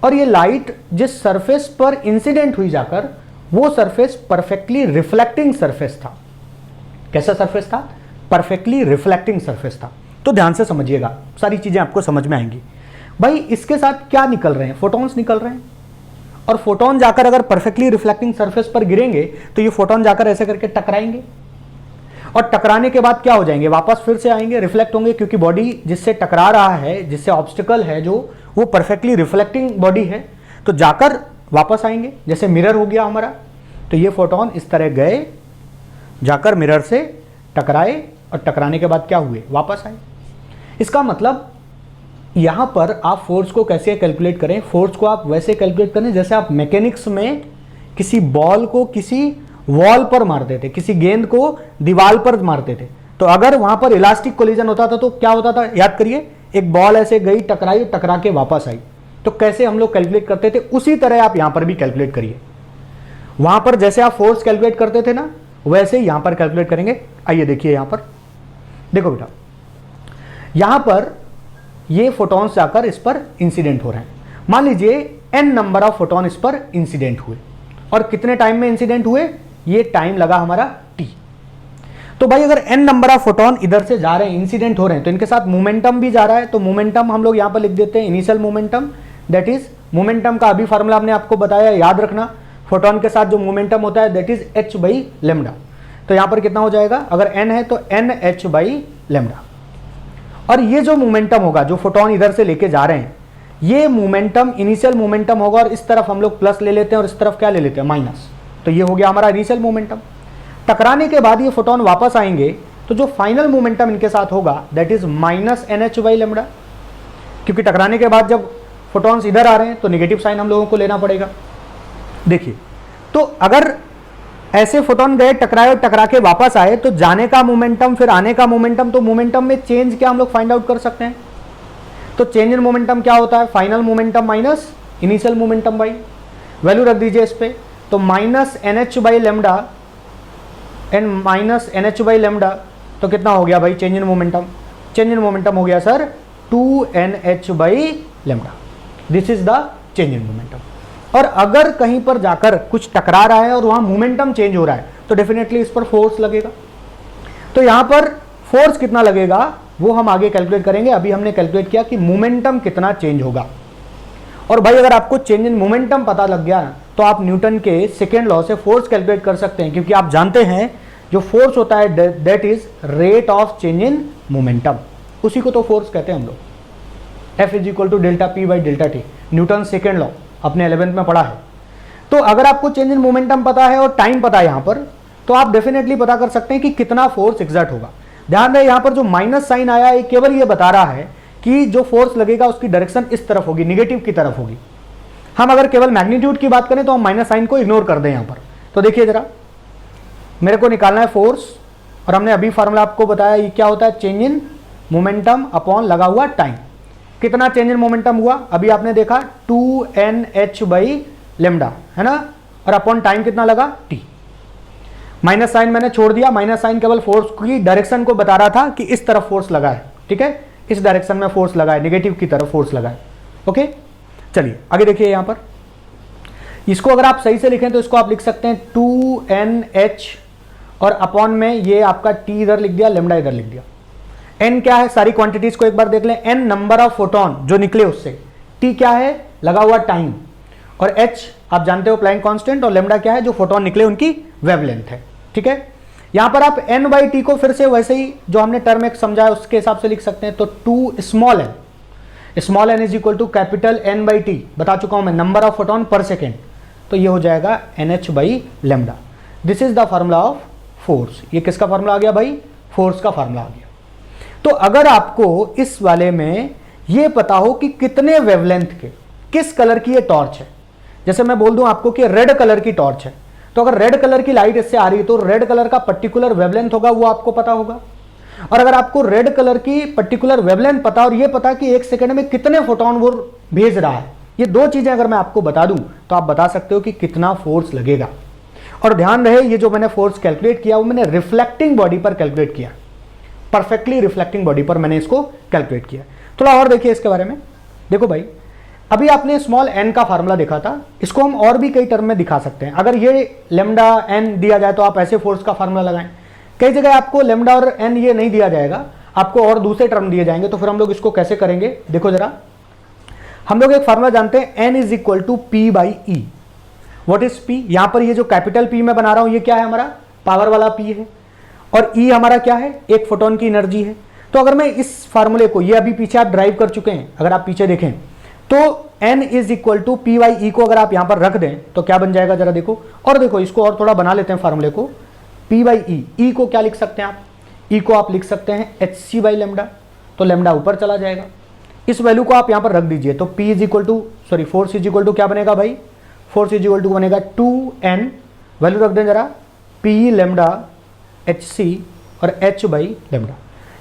और ये लाइट जिस सरफेस पर इंसिडेंट हुई जाकर, वो सरफेस परफेक्टली रिफ्लेक्टिंग सरफेस था। कैसा सरफेस था, परफेक्टली रिफ्लेक्टिंग सरफेस था। तो ध्यान से समझिएगा, सारी चीजें आपको समझ में आएंगी। भाई इसके साथ क्या निकल रहे हैं, फोटॉन्स निकल रहे हैं। और फोटोन जाकर अगर परफेक्टली रिफ्लेक्टिंग सरफेस पर गिरेंगे तो ये फोटोन जाकर ऐसे करके टकराएंगे और टकराने के बाद क्या हो जाएंगे, वापस फिर से आएंगे, रिफ्लेक्ट होंगे, क्योंकि बॉडी जिससे टकरा रहा है, जिससे ऑब्स्टिकल है जो, वो परफेक्टली रिफ्लेक्टिंग बॉडी है, तो जाकर वापस आएंगे, जैसे मिरर हो गया हमारा। तो ये फोटोन इस तरह गए, जाकर मिरर से टकराए और टकराने के बाद क्या हुए, वापस आए। इसका मतलब यहां पर आप फोर्स को कैसे कैलकुलेट करें, फोर्स को आप वैसे कैलकुलेट करें जैसे आप मैकेनिक्स में किसी बॉल को किसी वॉल पर मारते थे, किसी गेंद को दीवार पर मारते थे। तो अगर वहां पर इलास्टिक कोलिजन होता था तो क्या होता था, याद करिए, एक बॉल ऐसे गई, टकराई, टकरा के वापस आई। तो कैसे हम लोग कैलकुलेट करते थे, उसी तरह आप यहां पर भी कैलकुलेट करिए। वहां पर जैसे आप फोर्स कैलकुलेट करते थे ना, वैसे ही यहां पर कैलकुलेट करेंगे। आइए देखिए, यहां पर देखो बेटा, यहां पर ये फोटॉन्स जाकर इस पर इंसिडेंट हो रहे हैं। मान लीजिए n नंबर ऑफ फोटॉन इस पर इंसिडेंट हुए, और कितने टाइम में इंसिडेंट हुए, ये टाइम लगा हमारा t। तो भाई अगर n नंबर ऑफ फोटॉन इधर से जा रहे हैं, इंसिडेंट हो रहे हैं, तो इनके साथ मोमेंटम भी जा रहा है। तो मोमेंटम हम लोग यहां पर लिख देते हैं initial momentum, that is momentum का अभी फार्मूला हमने आपको बताया, याद रखना। फोटॉन के साथ जो मोमेंटम होता है that is h by lambda. तो यहां पर कितना हो जाएगा, अगर n है तो nh बाई लेमडा। और ये जो मोमेंटम होगा, जो फोटोन इधर से लेके जा रहे हैं, ये मोमेंटम इनिशियल मोमेंटम होगा, और इस तरफ हम लोग प्लस ले लेते हैं और इस तरफ क्या ले लेते हैं, माइनस। तो ये हो गया हमारा इनिशियल मोमेंटम। टकराने के बाद ये फोटोन वापस आएंगे, तो जो फाइनल मोमेंटम इनके साथ होगा that is minus NH by lambda, क्योंकि टकराने के बाद जब फोटोन्स इधर आ रहे हैं तो निगेटिव साइन हम लोगों को लेना पड़ेगा। देखिए, तो अगर ऐसे फोटोन गए, टकराए और टकरा के वापस आए, तो जाने का मोमेंटम फिर आने का मोमेंटम, तो मोमेंटम में चेंज क्या हम लोग फाइंड आउट कर सकते हैं। तो चेंज इन मोमेंटम क्या होता है, final momentum minus initial momentum by, value रख दीजिए इस पे, तो minus NH by lambda and minus NH by lambda, तो कितना हो गया भाई change in momentum. Change in momentum हो गया sir 2NH by lambda, this is the change in momentum. और अगर कहीं पर जाकर कुछ टकरा रहा है और वहां मोमेंटम चेंज हो रहा है, तो डेफिनेटली इस पर फोर्स लगेगा। तो यहां पर फोर्स कितना लगेगा वो हम आगे कैलकुलेट करेंगे। अभी हमने कैलकुलेट किया कि मोमेंटम कितना चेंज होगा। और भाई अगर आपको चेंज इन मोमेंटम पता लग गया तो आप न्यूटन के सेकेंड लॉ से फोर्स कैलकुलेट कर सकते हैं, क्योंकि आप जानते हैं जो फोर्स होता है that is rate of change in momentum, उसी को तो फोर्स कहते हैं हम लोग। F is equal to delta P by delta T, Newton second law अपने 11th में पढ़ा है। तो अगर आपको चेंज इन मोमेंटम पता है और टाइम पता है यहां पर, तो आप डेफिनेटली पता कर सकते हैं कि कितना फोर्स एग्जर्ट होगा। ध्यान रहे यहां पर जो माइनस साइन आया है केवल ये बता रहा है कि जो फोर्स लगेगा उसकी डायरेक्शन इस तरफ होगी, निगेटिव की तरफ होगी। हम अगर केवल मैग्नीट्यूड की बात करें तो हम माइनस साइन को इग्नोर कर दें यहां पर। तो देखिए जरा, मेरे को निकालना है फोर्स, और हमने अभी फार्मूला आपको बताया ये क्या होता है, चेंज इन मोमेंटम अपॉन लगा हुआ टाइम। कितना चेंज इन मोमेंटम हुआ अभी आपने देखा 2NH बाई लेमडा, है ना, और अपॉन टाइम कितना लगा T। माइनस साइन मैंने छोड़ दिया, माइनस साइन केवल फोर्स की डायरेक्शन को बता रहा था कि इस तरफ फोर्स लगा है, ठीक है, इस डायरेक्शन में फोर्स लगा है, नेगेटिव की तरफ फोर्स लगा है। ओके, चलिए आगे देखिए। यहां पर इसको अगर आप सही से लिखें तो इसको आप लिख सकते हैं 2NH और अपॉन में ये आपका T इधर लिख दिया, लेमडा इधर लिख दिया। N क्या है, सारी क्वांटिटीज को एक बार देख लें। N नंबर ऑफ फोटोन जो निकले उससे, T क्या है, लगा हुआ टाइम, और H आप जानते हो प्लैंक कांस्टेंट, और लेमडा क्या है, जो फोटोन निकले उनकी वेवलेंथ है। ठीक है, यहां पर आप N बाई T को फिर से वैसे ही जो हमने टर्म एक समझा उसके हिसाब से लिख सकते हैं। तो 2 small n is equal to capital N by T, बता चुका हूं मैं, number of photon per second. तो ये हो जाएगा NH by lambda. This is the formula of force. ये किसका फार्मूला आ गया भाई, फोर्स का फार्मूला आ गया। तो अगर आपको इस वाले में ये पता हो कि कितने वेवलेंथ के, किस कलर की ये टॉर्च है, जैसे मैं बोल दूं आपको कि रेड कलर की टॉर्च है, तो अगर रेड कलर की लाइट इससे आ रही है तो रेड कलर का पर्टिकुलर वेवलेंथ होगा, वो आपको पता होगा। और अगर आपको रेड कलर की पर्टिकुलर वेवलेंथ पता और ये पता कि 1 सेकंड में कितने फोटोन वो भेज रहा है, ये दो चीजें अगर मैं आपको बता दूं तो आप बता सकते हो कि कितना फोर्स लगेगा। और ध्यान रहे ये जो मैंने फोर्स कैलकुलेट किया वो मैंने रिफ्लेक्टिंग बॉडी पर कैलकुलेट किया, परफेक्टली रिफ्लेक्टिंग बॉडी पर मैंने इसको कैलकुलेट किया। थोड़ा और देखिए इसके बारे में। देखो भाई, अभी आपने स्मॉल n का फार्मूला देखा था, इसको हम और भी कई टर्म में दिखा सकते हैं। अगर ये लेमडा n दिया जाए तो आप ऐसे फोर्स का फार्मूला लगाएं। कई जगह आपको लेमडा और n ये नहीं दिया जाएगा, आपको और दूसरे टर्म दिए जाएंगे, तो फिर हम लोग इसको कैसे करेंगे देखो जरा। हम लोग एक फार्मूला जानते हैं, n is equal to P by E। What is P? यहां पर ये जो कैपिटल पी मैं बना रहा हूं ये क्या है? हमारा पावर वाला पी है। और ई हमारा क्या है? एक फोटोन की एनर्जी है। तो अगर मैं इस फार्मूले को, ये अभी पीछे आप ड्राइव कर चुके हैं, अगर आप पीछे देखें तो n is equal to P by E को अगर आप यहां पर रख दें तो क्या बन जाएगा जरा देखो। और देखो इसको और थोड़ा बना लेते हैं फार्मूले को। पी बाई ई, ई को क्या लिख सकते हैं आप? ई को आप लिख सकते हैं एच सी बाई लेमडा, तो लेमडा ऊपर चला जाएगा। इस वैल्यू को आप यहां पर रख दीजिए तो P is equal to, sorry force is equal to क्या बनेगा भाई? फोर्स इज इक्वल टू बनेगा 2n, वैल्यू रख दें जरा, P लेमडा एच सी और h बाई लेमडा।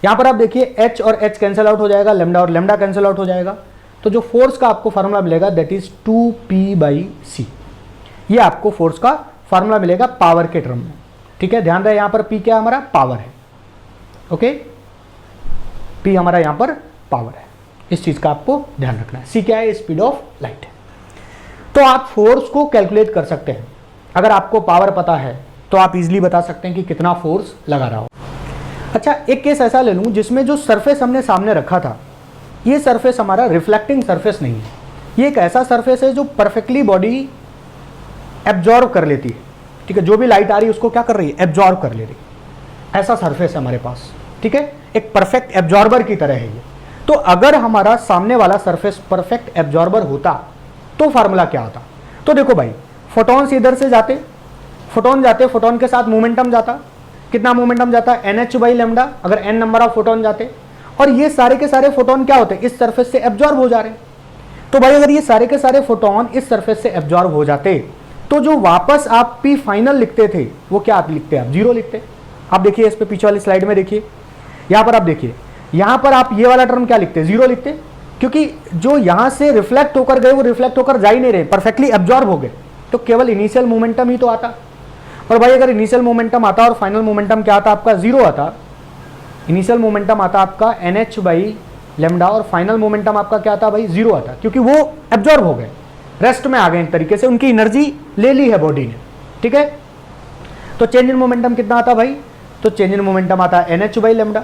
यहां पर आप देखिए h और h कैंसिल आउट हो जाएगा, लेमडा और लेमडा कैंसिल आउट हो जाएगा। तो जो फोर्स का आपको फार्मूला मिलेगा दैट इज 2p बाई सी। ये आपको फोर्स का फार्मूला मिलेगा पावर के टर्म में। ठीक है, ध्यान रहे यहां पर p क्या हमारा? पावर है। ओके, p हमारा यहां पर पावर है, इस चीज का आपको ध्यान रखना है। c क्या है? स्पीड ऑफ लाइट है। तो आप फोर्स को कैलकुलेट कर सकते हैं। अगर आपको पावर पता है तो आप इजीली बता सकते हैं कि कितना फोर्स लगा रहा हो। अच्छा, एक केस ऐसा ले लूं जिसमें जो सरफेस हमने सामने रखा था, ये सरफेस हमारा रिफ्लेक्टिंग सरफेस नहीं है। ये एक ऐसा सरफेस है जो परफेक्टली बॉडी एब्जॉर्ब कर लेती है। ठीक है, जो भी लाइट आ रही है उसको क्या कर रही है? एब्जॉर्ब कर ले रही है। ऐसा सरफेस है हमारे पास। ठीक है, एक परफेक्ट एब्जॉर्बर की तरह है ये। तो अगर हमारा सामने वाला सरफेस परफेक्ट एब्जॉर्बर होता तो फार्मूला क्या होता? तो देखो भाई, फोटॉन्स इधर से जाते, फोटोन जाते, फोटोन के साथ मोमेंटम जाता। कितना मोमेंटम जाता? NH बाई लेमडा, अगर n नंबर ऑफ फोटोन जाते। और ये सारे के सारे फोटोन क्या होते? इस सरफेस से एब्जॉर्ब हो जा रहे हैं। तो भाई अगर ये सारे के सारे फोटोन इस सरफेस से एब्जॉर्ब हो जाते तो जो वापस आप P फाइनल लिखते थे वो क्या आप लिखते? आप जीरो लिखते। आप देखिए इस पे पीछे वाली स्लाइड में देखिए, यहां पर आप देखिए, यहां पर आप ये वाला टर्म क्या लिखते? जीरो लिखते, क्योंकि जो यहां से रिफ्लेक्ट होकर गए वो रिफ्लेक्ट होकर जा ही नहीं रहे, परफेक्टली एब्जॉर्ब हो गए। तो केवल इनिशियल मोमेंटम ही तो आता। और भाई अगर इनिशियल मोमेंटम आता और फाइनल मोमेंटम क्या आता? आपका जीरो आता। इनिशियल मोमेंटम आता आपका NH बाई लेमडा और फाइनल मोमेंटम आपका क्या आता भाई? जीरो आता, क्योंकि वो एब्जॉर्ब हो गए, रेस्ट में आ गए, एक तरीके से उनकी एनर्जी ले ली है बॉडी ने। ठीक है, तो चेंज इन मोमेंटम कितना आता भाई? तो चेंज इन मोमेंटम आता NH बाई लेमडा।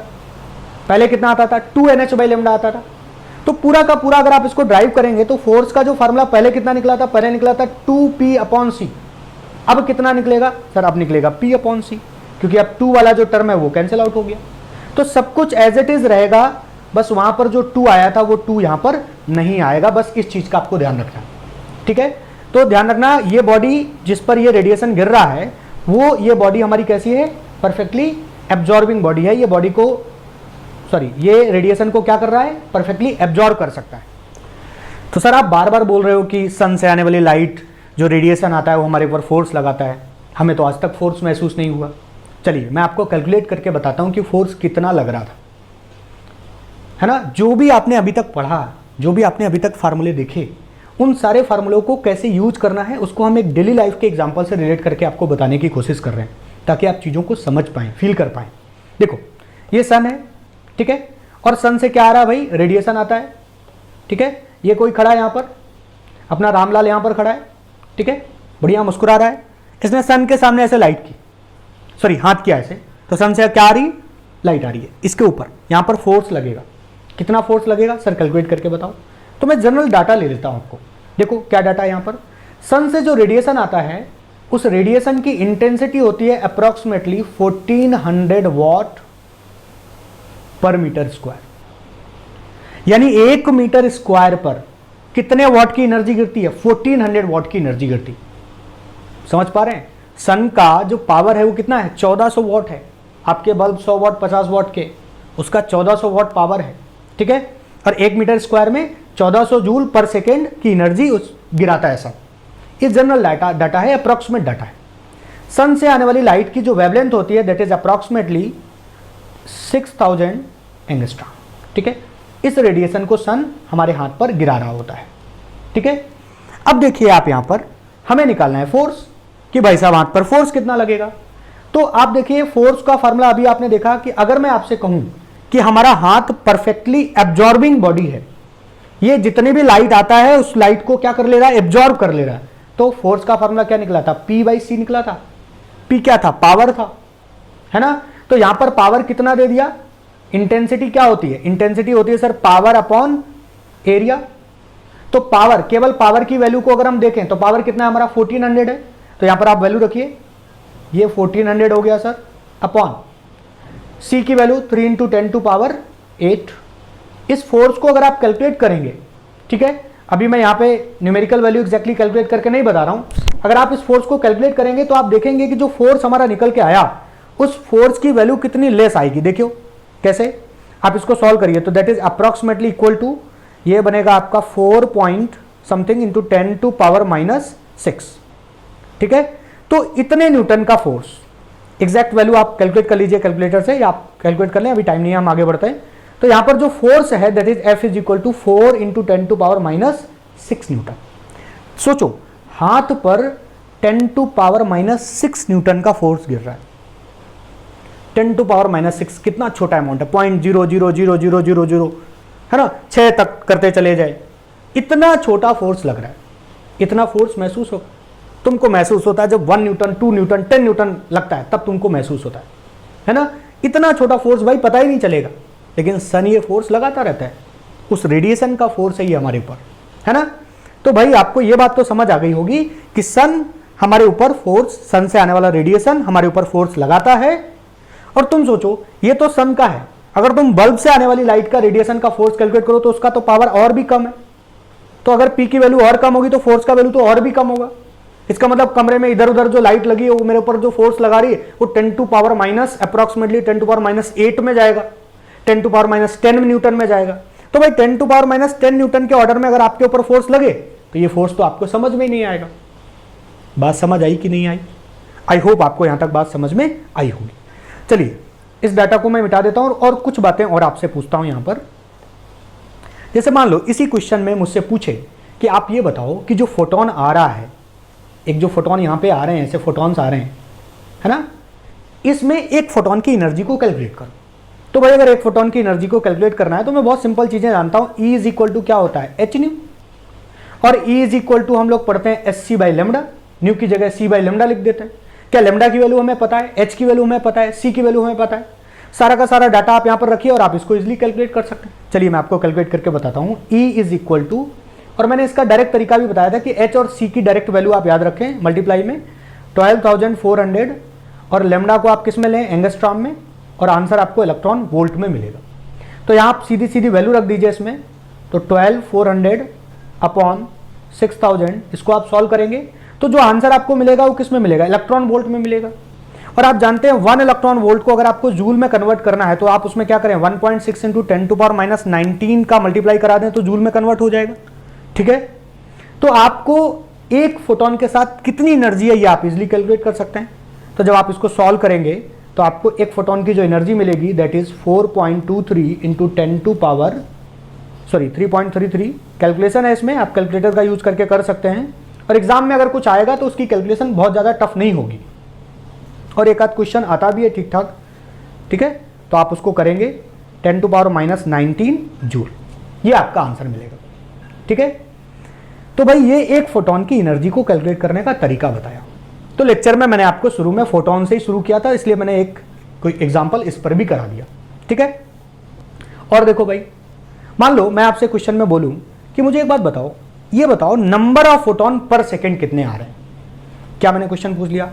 पहले कितना आता था? 2NH बाई लेमडा आता था। तो पूरा का पूरा अगर आप इसको ड्राइव करेंगे तो फोर्स का जो फार्मूला पहले कितना निकला था? पहले निकला था 2p अपॉन सी। अब कितना निकलेगा सर? अब निकलेगा p अपॉन सी, क्योंकि अब 2 वाला जो टर्म है वो कैंसिल आउट हो गया। तो सब कुछ एज इट इज रहेगा, बस वहां पर जो 2 आया था वो 2 यहां पर नहीं आएगा। बस इस चीज का आपको ध्यान रखना है। ठीक है, तो ध्यान रखना, ये बॉडी जिस पर ये रेडिएशन गिर रहा है वो ये बॉडी हमारी कैसी है? परफेक्टली एब्जॉर्बिंग बॉडी है। ये बॉडी को, सॉरी, ये रेडिएशन को क्या कर रहा है? परफेक्टली एब्जॉर्ब कर सकता है। तो सर आप बार बार बोल रहे हो कि सन से आने वाली लाइट जो रेडिएशन आता है वो हमारे ऊपर फोर्स लगाता है, हमें तो आज तक फोर्स महसूस नहीं हुआ। चलिए मैं आपको कैलकुलेट करके बताता हूं कि फोर्स कितना लग रहा था, है ना। जो भी आपने अभी तक पढ़ा, जो भी आपने अभी तक फार्मूले देखे, उन सारे फार्मूलों को कैसे यूज करना है उसको हम एक डेली लाइफ के एग्जांपल से रिलेट करके आपको बताने की कोशिश कर रहे हैं, ताकि आप चीज़ों को समझ पाएं, फील कर पाएं। देखो ये सन है, ठीक है, और सन से क्या आ रहा है भाई? रेडिएशन आता है। ठीक है, ये कोई खड़ा है यहाँ पर, अपना रामलाल यहाँ पर खड़ा है, ठीक है, बढ़िया मुस्कुरा रहा है। इसने सन के सामने ऐसे लाइट की, सॉरी हाथ किया ऐसे, तो सन से क्या आ रही? लाइट आ रही है। इसके ऊपर यहाँ पर फोर्स लगेगा। कितना फोर्स लगेगा सर? कैलकुलेट करके बताओ। तो मैं जनरल डाटा ले लेता हूं आपको। देखो क्या डाटा है यहाँ पर। सन से जो रेडिएशन आता है उस रेडिएशन की इंटेंसिटी होती है अप्रोक्सीमेटली 1400 वॉट पर मीटर स्क्वायर। यानी 1 मीटर स्क्वायर पर कितने वॉट की एनर्जी गिरती है? 1400 वॉट की एनर्जी गिरती। समझ पा रहे हैं? सन का जो पावर है वो कितना है? 1400 वॉट है। आपके बल्ब 100 वॉट 50 वॉट के, उसका 1400 वॉट पावर है। ठीक है, और 1 मीटर स्क्वायर में 1400 जूल पर सेकेंड की एनर्जी उस गिराता है सन। ये जनरल डाटा है, अप्रॉक्सीमेट डाटा है। सन से आने वाली लाइट की जो वेवलेंथ होती है दैट इज अप्रॉक्सीमेटली 6000 एंगस्ट्रॉम। ठीक है, इस रेडिएशन को सन हमारे हाथ पर गिरा रहा होता है। ठीक है, अब देखिए आप यहां पर हमें निकालना है फोर्स, कि भाई साहब हाथ पर फोर्स कितना लगेगा। तो आप देखिए फोर्स का फार्मूला अभी आपने देखा कि अगर मैं आपसे कहूं कि हमारा हाथ परफेक्टली एब्जॉर्बिंग बॉडी है, ये जितने भी लाइट आता है उस लाइट को क्या कर ले रहा है? एब्जॉर्ब कर ले रहा है। तो फोर्स का फार्मूला क्या निकला था? P बाई सी निकला था। P क्या था? पावर था, है ना। तो यहां पर पावर कितना दे दिया? इंटेंसिटी क्या होती है? इंटेंसिटी होती है सर पावर अपॉन एरिया। तो पावर, केवल पावर की वैल्यू को अगर हम देखें तो पावर कितना है हमारा 1400 है, तो यहां पर आप वैल्यू रखिए, ये 1400 हो गया सर, अपॉन सी की वैल्यू 3 इंटू 10 टू पावर 8। इस फोर्स को अगर आप कैलकुलेट करेंगे, ठीक है, अभी मैं यहां पे न्यूमेरिकल वैल्यू एग्जैक्टली कैलकुलेट करके नहीं बता रहा हूं, अगर आप इस फोर्स को कैलकुलेट करेंगे तो आप देखेंगे कि जो फोर्स हमारा निकल के आया उस फोर्स की वैल्यू कितनी लेस आएगी। देखियो कैसे, आप इसको सॉल्व करिए तो that is approximately equal to, ये बनेगा आपका 4 point something into 10 to power -6, ठीक है। तो इतने न्यूटन का फोर्स, एग्जैक्ट वैल्यू आप कैलकुलेट कर लीजिए कैलकुलेटर से, या आप कैलकुलेट कर लें, अभी टाइम नहीं है, हम आगे बढ़ते हैं। तो यहां पर जो फोर्स है that is F is equal to 4 into 10 to power -6 newton. सोचो हाथ पर 10 टू पावर -6 न्यूटन का फोर्स गिर रहा है। 10 टू पावर -6 कितना छोटा अमाउंट है, 0.00000 है ना, 6 तक करते चले जाए, इतना छोटा फोर्स लग रहा है। इतना फोर्स महसूस हो, तुमको महसूस होता है जब 1 न्यूटन 2 न्यूटन 10 न्यूटन लगता है, तब तुमको महसूस होता है ना। इतना छोटा फोर्स भाई पता ही नहीं चलेगा, लेकिन सन ये फोर्स लगाता रहता है, उस रेडिएशन का फोर्स है ये हमारे ऊपर, है ना। तो भाई आपको ये बात तो समझ आ गई होगी कि सन हमारे ऊपर फोर्स, सन से आने वाला रेडिएशन हमारे ऊपर फोर्स लगाता है। और तुम सोचो ये तो सन का है, अगर तुम बल्ब से आने वाली लाइट का रेडिएशन का फोर्स कैलकुलेट करो तो उसका तो पावर और भी कम है, तो अगर पी की वैल्यू और कम होगी तो फोर्स का वैल्यू तो और भी कम होगा। इसका मतलब कमरे में इधर उधर जो लाइट लगी है वो मेरे ऊपर जो फोर्स लगा रही है वो 10 to power minus approximately 10 to power -8 में जाएगा, 10 टू पावर -10 न्यूटन में जाएगा। तो भाई 10 टू पावर -10 न्यूटन के ऑर्डर में अगर आपके ऊपर फोर्स लगे तो ये फोर्स तो आपको समझ में ही नहीं आएगा। बात समझ आई कि नहीं आई? आई होप आपको यहां तक बात समझ में आई होगी। चलिए इस डाटा को मैं मिटा देता हूं और कुछ बातें और आपसे पूछता हूं यहां पर। जैसे मान लो इसी क्वेश्चन में मुझसे पूछे कि आप ये बताओ कि जो फोटोन आ रहा है, एक जो फोटोन यहां पे आ रहे हैं, ऐसे फोटोन्स आ रहे हैं, है ना, इसमें एक फोटोन की एनर्जी को कैलकुलेट करो। तो भाई अगर एक फोटोन की एनर्जी को कैलकुलेट करना है तो मैं बहुत सिंपल चीजें जानता हूं, E इज इक्वल टू क्या होता है, एच न्यू, और E इज इक्वल टू हम लोग पढ़ते हैं SC बाई लेमडा, न्यू की जगह C बाई लेमडा लिख देते हैं। क्या लेमडा की वैल्यू हमें पता है, H की वैल्यू हमें पता है, C की वैल्यू हमें पता है, सारा का सारा डाटा आप यहां पर रखिए और आप इसको इजीली कैलकुलेट कर सकते हैं। चलिए मैं आपको कैलकुलेट करके बताता हूं। E इज इक्वल टू, और मैंने इसका डायरेक्ट तरीका भी बताया था कि H और C की डायरेक्ट वैल्यू आप याद रखें, मल्टीप्लाई में 12,400 और लेमडा को आप किस में लें, एंगस्ट्रॉम में, और आंसर आपको इलेक्ट्रॉन वोल्ट में मिलेगा। तो यहां आप सीधी सीधी वैल्यू रख दीजिए इसमें, तो 12,400 अपॉन 6,000, इसको आप सॉल्व करेंगे तो जो आंसर आपको मिलेगा वो किस में मिलेगा, इलेक्ट्रॉन वोल्ट में मिलेगा। और आप जानते हैं 1 इलेक्ट्रॉन वोल्ट को अगर आपको जूल में कन्वर्ट करना है तो आप उसमें क्या करें, 1.6 इंटू 10 टू पावर -19 का मल्टीप्लाई करा दें तो जूल में कन्वर्ट हो जाएगा, ठीक है। तो आपको एक फोटोन के साथ कितनी एनर्जी है ये आप इजिली कैलकुलेट कर सकते हैं। तो जब आप इसको सॉल्व करेंगे तो आपको एक फोटोन की जो एनर्जी मिलेगी that is 4.23 into 10 to power 3.33। Calculation है इसमें, आप कैलकुलेटर का यूज करके कर सकते हैं, और एग्जाम में अगर कुछ आएगा तो उसकी कैलकुलेशन बहुत ज़्यादा टफ नहीं होगी, और एक आध क्वेश्चन आता भी है ठीक ठाक, ठीक है। तो आप उसको करेंगे 10 टू पावर -19 जूल, ये आपका आंसर मिलेगा, ठीक है। तो भाई ये एक फोटोन की एनर्जी को कैलकुलेट करने का तरीका बताया। तो लेक्चर में मैंने आपको शुरू में फोटोन से ही शुरू किया था, इसलिए मैंने एक कोई एग्जाम्पल इस पर भी करा दिया, ठीक है। और देखो भाई, मान लो मैं आपसे क्वेश्चन में बोलूं कि मुझे एक बात बताओ, ये बताओ number of photon per second कितने आ रहे हैं। क्या मैंने क्वेश्चन पूछ लिया,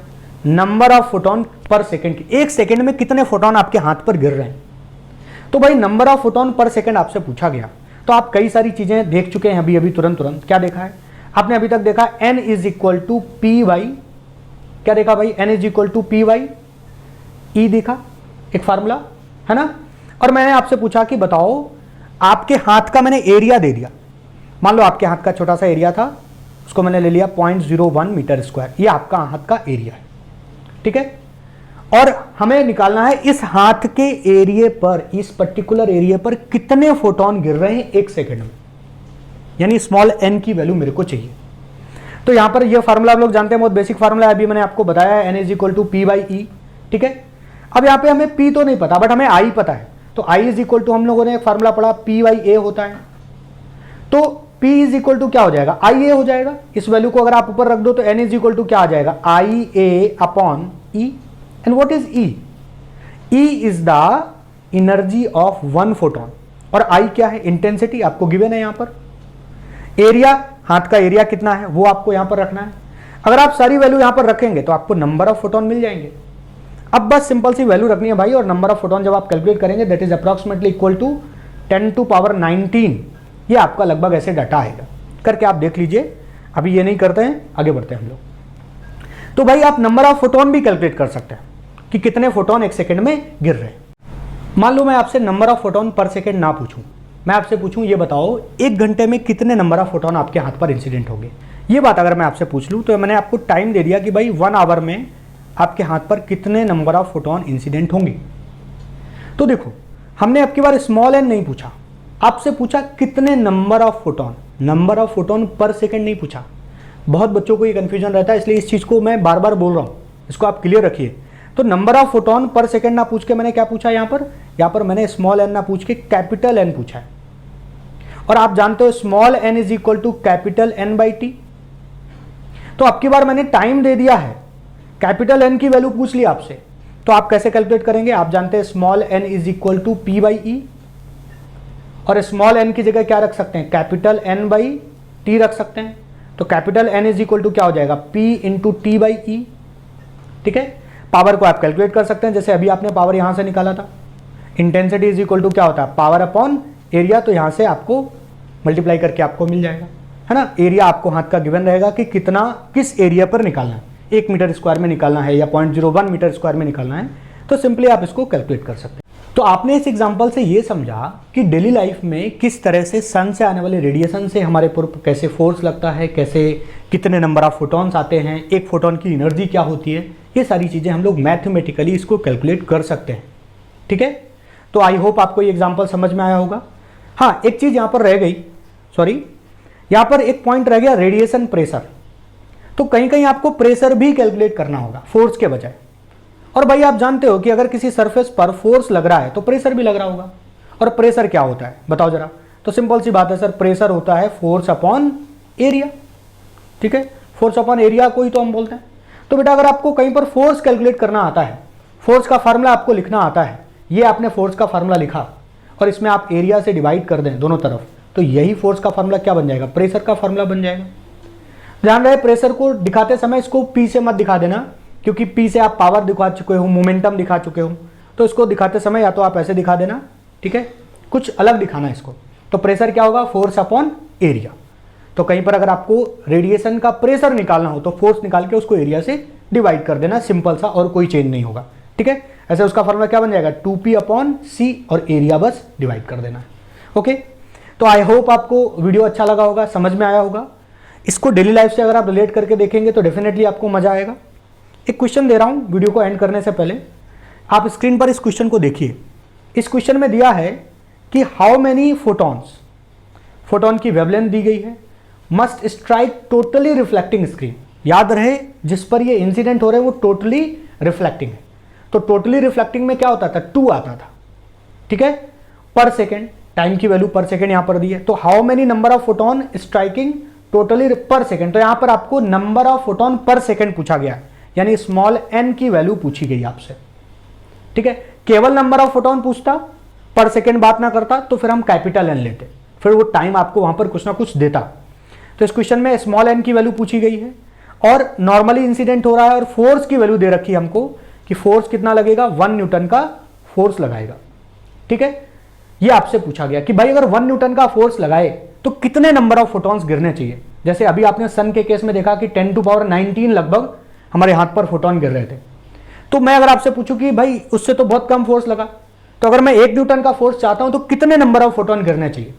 number of photon per second, एक सेकेंड में कितने फोटोन आपके हाथ पर गिर रहे हैं। तो भाई number of photon per second आपसे पूछा गया तो आप कई सारी चीजें देख चुके हैं अभी अभी तुरंत। क्या देखा है आपने अभी तक? देखा N is equal to P by, क्या देखा भाई, N is equal to P by E, देखा एक फार्मूला, है ना। और मैंने आपसे पूछा कि बताओ आपके हाथ का, मैंने एरिया दे दिया, मान लो आपके हाथ का छोटा सा एरिया था, उसको मैंने ले लिया 0.01 मीटर स्क्वायर, ये आपका हाथ का एरिया है, ठीक है। और हमें निकालना है इस हाथ के एरिया पर, इस पर्टिकुलर एरिया पर कितने फोटोन गिर रहे हैं एक सेकंड में, यानी स्मॉल n की वैल्यू मेरे को चाहिए। तो यहां पर ये फार्मूला आप लोग जानते हैं, बहुत बेसिक फार्मूला है, अभी मैंने आपको बताया है, n is equal to P by E, ठीक है। अब यहां पे हमें p तो नहीं पता बट हमें i पता है, तो i इज इक्वल टू हम लोगों ने एक फार्मूला पढ़ा p बाई ए होता है, तो p इज इक्वल टू क्या हो जाएगा, आई ए हो जाएगा। इस वैल्यू को अगर आप ऊपर रख दो तो n इज इक्वल टू क्या आ जाएगा, I A upon E. And what is E? E is the energy of one photon, और I क्या है, इंटेंसिटी, आपको गिवन है यहां पर। एरिया, हाथ का एरिया कितना है वो आपको यहां पर रखना है। अगर आप सारी वैल्यू यहां पर रखेंगे तो आपको नंबर ऑफ फोटोन मिल जाएंगे। अब बस सिंपल सी वैल्यू रखनी है भाई, और नंबर ऑफ फोटोन जब आप कैलकुलेट करेंगे that is approximately equal to 10 to power 19। ये आपका लगभग ऐसे डाटा आएगा, करके आप देख लीजिए। अभी ये नहीं करते हैं, आगे बढ़ते हैं हम लोग। तो भाई आप नंबर ऑफ फोटोन भी कैलकुलेट कर सकते हैं कि कितने फोटोन एक सेकंड में गिर रहे हैं। मान लो मैं आपसे नंबर ऑफ फोटोन पर सेकंड ना पूछूं, मैं आपसे पूछूं ये बताओ 1 घंटे में कितने नंबर ऑफ फोटोन आपके हाथ पर इंसिडेंट होंगे। ये बात अगर मैं आपसे पूछ लूं तो मैंने आपको टाइम दे दिया कि भाई 1 आवर में आपके हाथ पर कितने नंबर ऑफ फोटोन इंसिडेंट होंगे। तो देखो, हमने अब की बार स्मॉल एन नहीं पूछा, आपसे पूछा कितने नंबर ऑफ फोटोन पर सेकंड नहीं पूछा। बहुत बच्चों को ये कंफ्यूजन रहता है, इसलिए इस चीज को मैं बार बार बोल रहा हूं, इसको आप क्लियर रखिए। तो नंबर ऑफ फोटोन पर सेकंड ना पूछ के मैंने क्या पूछा, यहां पर मैंने स्मॉल एन ना पूछ के कैपिटल एन पूछा है। और आप जानते हो small N is equal to capital N by T. तो अब की बार मैंने टाइम दे दिया है, कैपिटल एन की वैल्यू पूछ ली आपसे, तो आप कैसे कैलकुलेट करेंगे। आप जानते हैं small N is equal to P by E, और स्मॉल एन की जगह क्या रख सकते हैं, कैपिटल एन बाई टी रख सकते हैं। तो capital N is equal to क्या हो जाएगा, P into T by E. ठीक है, पावर को आप कैलकुलेट कर सकते हैं, जैसे अभी आपने पावर यहां से निकाला था। इंटेंसिटी इज इक्वल टू क्या होता है, पावर अपॉन एरिया, तो यहां से आपको मल्टीप्लाई करके आपको मिल जाएगा, है ना। एरिया आपको हाथ का गिवन रहेगा कि कितना किस एरिया पर निकालना है, 1 मीटर स्क्वायर में निकालना है या 0.01 मीटर स्क्वायर में निकालना है, तो सिंपली आप इसको कैलकुलेट कर सकते हैं। तो आपने इस एग्जांपल से ये समझा कि डेली लाइफ में किस तरह से सन से आने वाले रेडिएशन से हमारे ऊपर कैसे फोर्स लगता है, कैसे कितने नंबर ऑफ फोटॉन्स आते हैं, एक फोटोन की एनर्जी क्या होती है, ये सारी चीज़ें हम लोग मैथमेटिकली इसको कैलकुलेट कर सकते हैं। ठीक है, तो आई होप आपको ये एग्जाम्पल समझ में आया होगा। हाँ, एक चीज़ यहाँ पर रह गई, सॉरी, यहाँ पर एक पॉइंट रह गया, रेडिएशन प्रेशर। तो कहीं कहीं आपको प्रेशर भी कैलकुलेट करना होगा फोर्स के बजाय। और भाई आप जानते हो कि अगर किसी सरफेस पर फोर्स लग रहा है तो प्रेशर भी लग रहा होगा। और प्रेशर क्या होता है बताओ जरा। तो सिंपल सी बात है सर, प्रेशर होता है फोर्स अपॉन एरिया। ठीक है, फोर्स अपॉन एरिया को ही तो हम बोलते हैं। तो बेटा अगर आपको कहीं पर फोर्स कैलकुलेट करना आता है, फोर्स का फार्मूला आपको लिखना आता है, ये आपने फोर्स का फार्मूला लिखा और इसमें आप एरिया से डिवाइड कर दें दोनों तरफ, तो यही फोर्स का फार्मूला क्या बन जाएगा, प्रेशर का फार्मूला बन जाएगा। ध्यान रहे, प्रेशर को दिखाते समय इसको पी से मत दिखा देना, क्योंकि पी से आप पावर दिखा चुके हो, मोमेंटम दिखा चुके हो, तो इसको दिखाते समय या तो आप ऐसे दिखा देना, ठीक है, कुछ अलग दिखाना इसको। तो प्रेशर क्या होगा, फोर्स अपॉन एरिया। तो कहीं पर अगर आपको रेडिएशन का प्रेशर निकालना हो तो फोर्स निकाल के उसको एरिया से डिवाइड कर देना, सिंपल सा, और कोई चेंज नहीं होगा। ठीक है, ऐसे उसका फार्मूला क्या बन जाएगा, 2p अपॉन सी, और एरिया बस डिवाइड कर देना। ओके, तो आई होप आपको वीडियो अच्छा लगा होगा, समझ में आया होगा। इसको डेली लाइफ से अगर आप रिलेट करके देखेंगे तो डेफिनेटली आपको मजा आएगा। एक क्वेश्चन दे रहा हूं वीडियो को एंड करने से पहले, आप स्क्रीन पर इस क्वेश्चन को देखिए। इस क्वेश्चन में दिया है कि हाउ मेनी फोटॉन्स, फोटोन की वेवलेंथ दी गई है, must strike totally reflecting screen. याद रहे जिस पर ये इंसिडेंट हो रहे हैं वो टोटली रिफ्लेक्टिंग है। तो टोटली रिफ्लेक्टिंग में क्या होता था, 2 आता था। ठीक है, पर सेकेंड, टाइम की वैल्यू पर सेकेंड यहां पर दी है। तो how many number of photon striking totally पर सेकेंड, तो यहां पर आपको number of photon per second पूछा गया है, यानी स्मॉल एन की वैल्यू पूछी गई आपसे। ठीक है, केवल नंबर ऑफ फोटोन पूछता, पर सेकेंड बात ना करता, तो फिर हम कैपिटल एन लेते, फिर वो टाइम आपको वहां पर कुछ ना कुछ देता। तो इस क्वेश्चन में स्मॉल एन की वैल्यू पूछी गई है और नॉर्मली इंसिडेंट हो रहा है, और फोर्स की वैल्यू दे रखी है हमको कि फोर्स कितना लगेगा, 1 न्यूटन का फोर्स लगाएगा। ठीक है, ये आपसे पूछा गया कि भाई अगर 1 न्यूटन का फोर्स लगाए तो कितने नंबर ऑफ फोटॉन्स गिरने चाहिए। जैसे अभी आपने सन के केस में देखा कि 10 टू पावर 19 लगभग हमारे हाथ पर फोटॉन गिर रहे थे। तो मैं अगर आपसे पूछूं कि भाई उससे तो बहुत कम फोर्स लगा, तो अगर मैं 1 न्यूटन का फोर्स चाहता हूं तो कितने नंबर ऑफ फोटॉन गिरने चाहिए।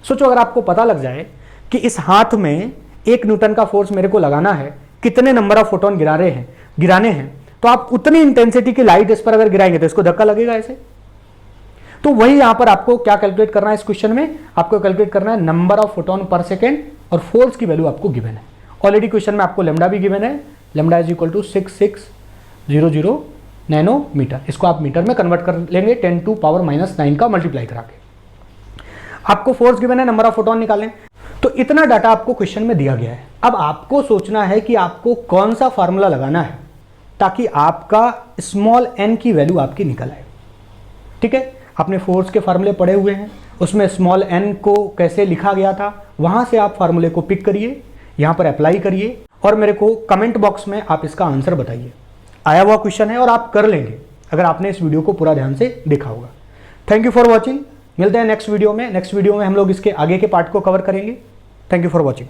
सोचो, अगर आपको पता लग जाए कि इस हाथ में 1 न्यूटन का फोर्स मेरे को लगाना है, कितने नंबर ऑफ फोटॉन गिराने हैं, तो आप उतनी इंटेंसिटी की लाइट इस पर अगर गिराएंगे तो इसको धक्का लगेगा ऐसे। तो वही यहां पर आपको क्या कैलकुलेट करना है, इस क्वेश्चन में आपको कैलकुलेट करना है number of photon per second, और फोर्स की वैल्यू आपको गिवन है। ऑलरेडी क्वेश्चन में आपको लेमडा भी गिवन है, lambda is equal to 6600 nanometre. इसको आप मीटर में कन्वर्ट कर लेंगे 10 टू पावर -9 का मल्टीप्लाई करा के। आपको फोर्स गिवन है, नंबर ऑफ फोटोन निकालें। तो इतना डाटा आपको क्वेश्चन में दिया गया है। अब आपको सोचना है कि आपको कौन सा फार्मूला लगाना है ताकि आपका स्मॉल एन की वैल्यू आपकी निकल आए। ठीक है, आपने फोर्स के फार्मूले पढ़े हुए हैं उसमें स्मॉल n को कैसे लिखा गया था, वहाँ से आप फार्मूले को पिक करिए, यहाँ पर अप्लाई करिए और मेरे को कमेंट बॉक्स में आप इसका आंसर बताइए। आया हुआ क्वेश्चन है और आप कर लेंगे अगर आपने इस वीडियो को पूरा ध्यान से देखा होगा। Thank you for watching. मिलते हैं नेक्स्ट वीडियो में। नेक्स्ट वीडियो में हम लोग इसके आगे के पार्ट को कवर करेंगे। Thank you for watching.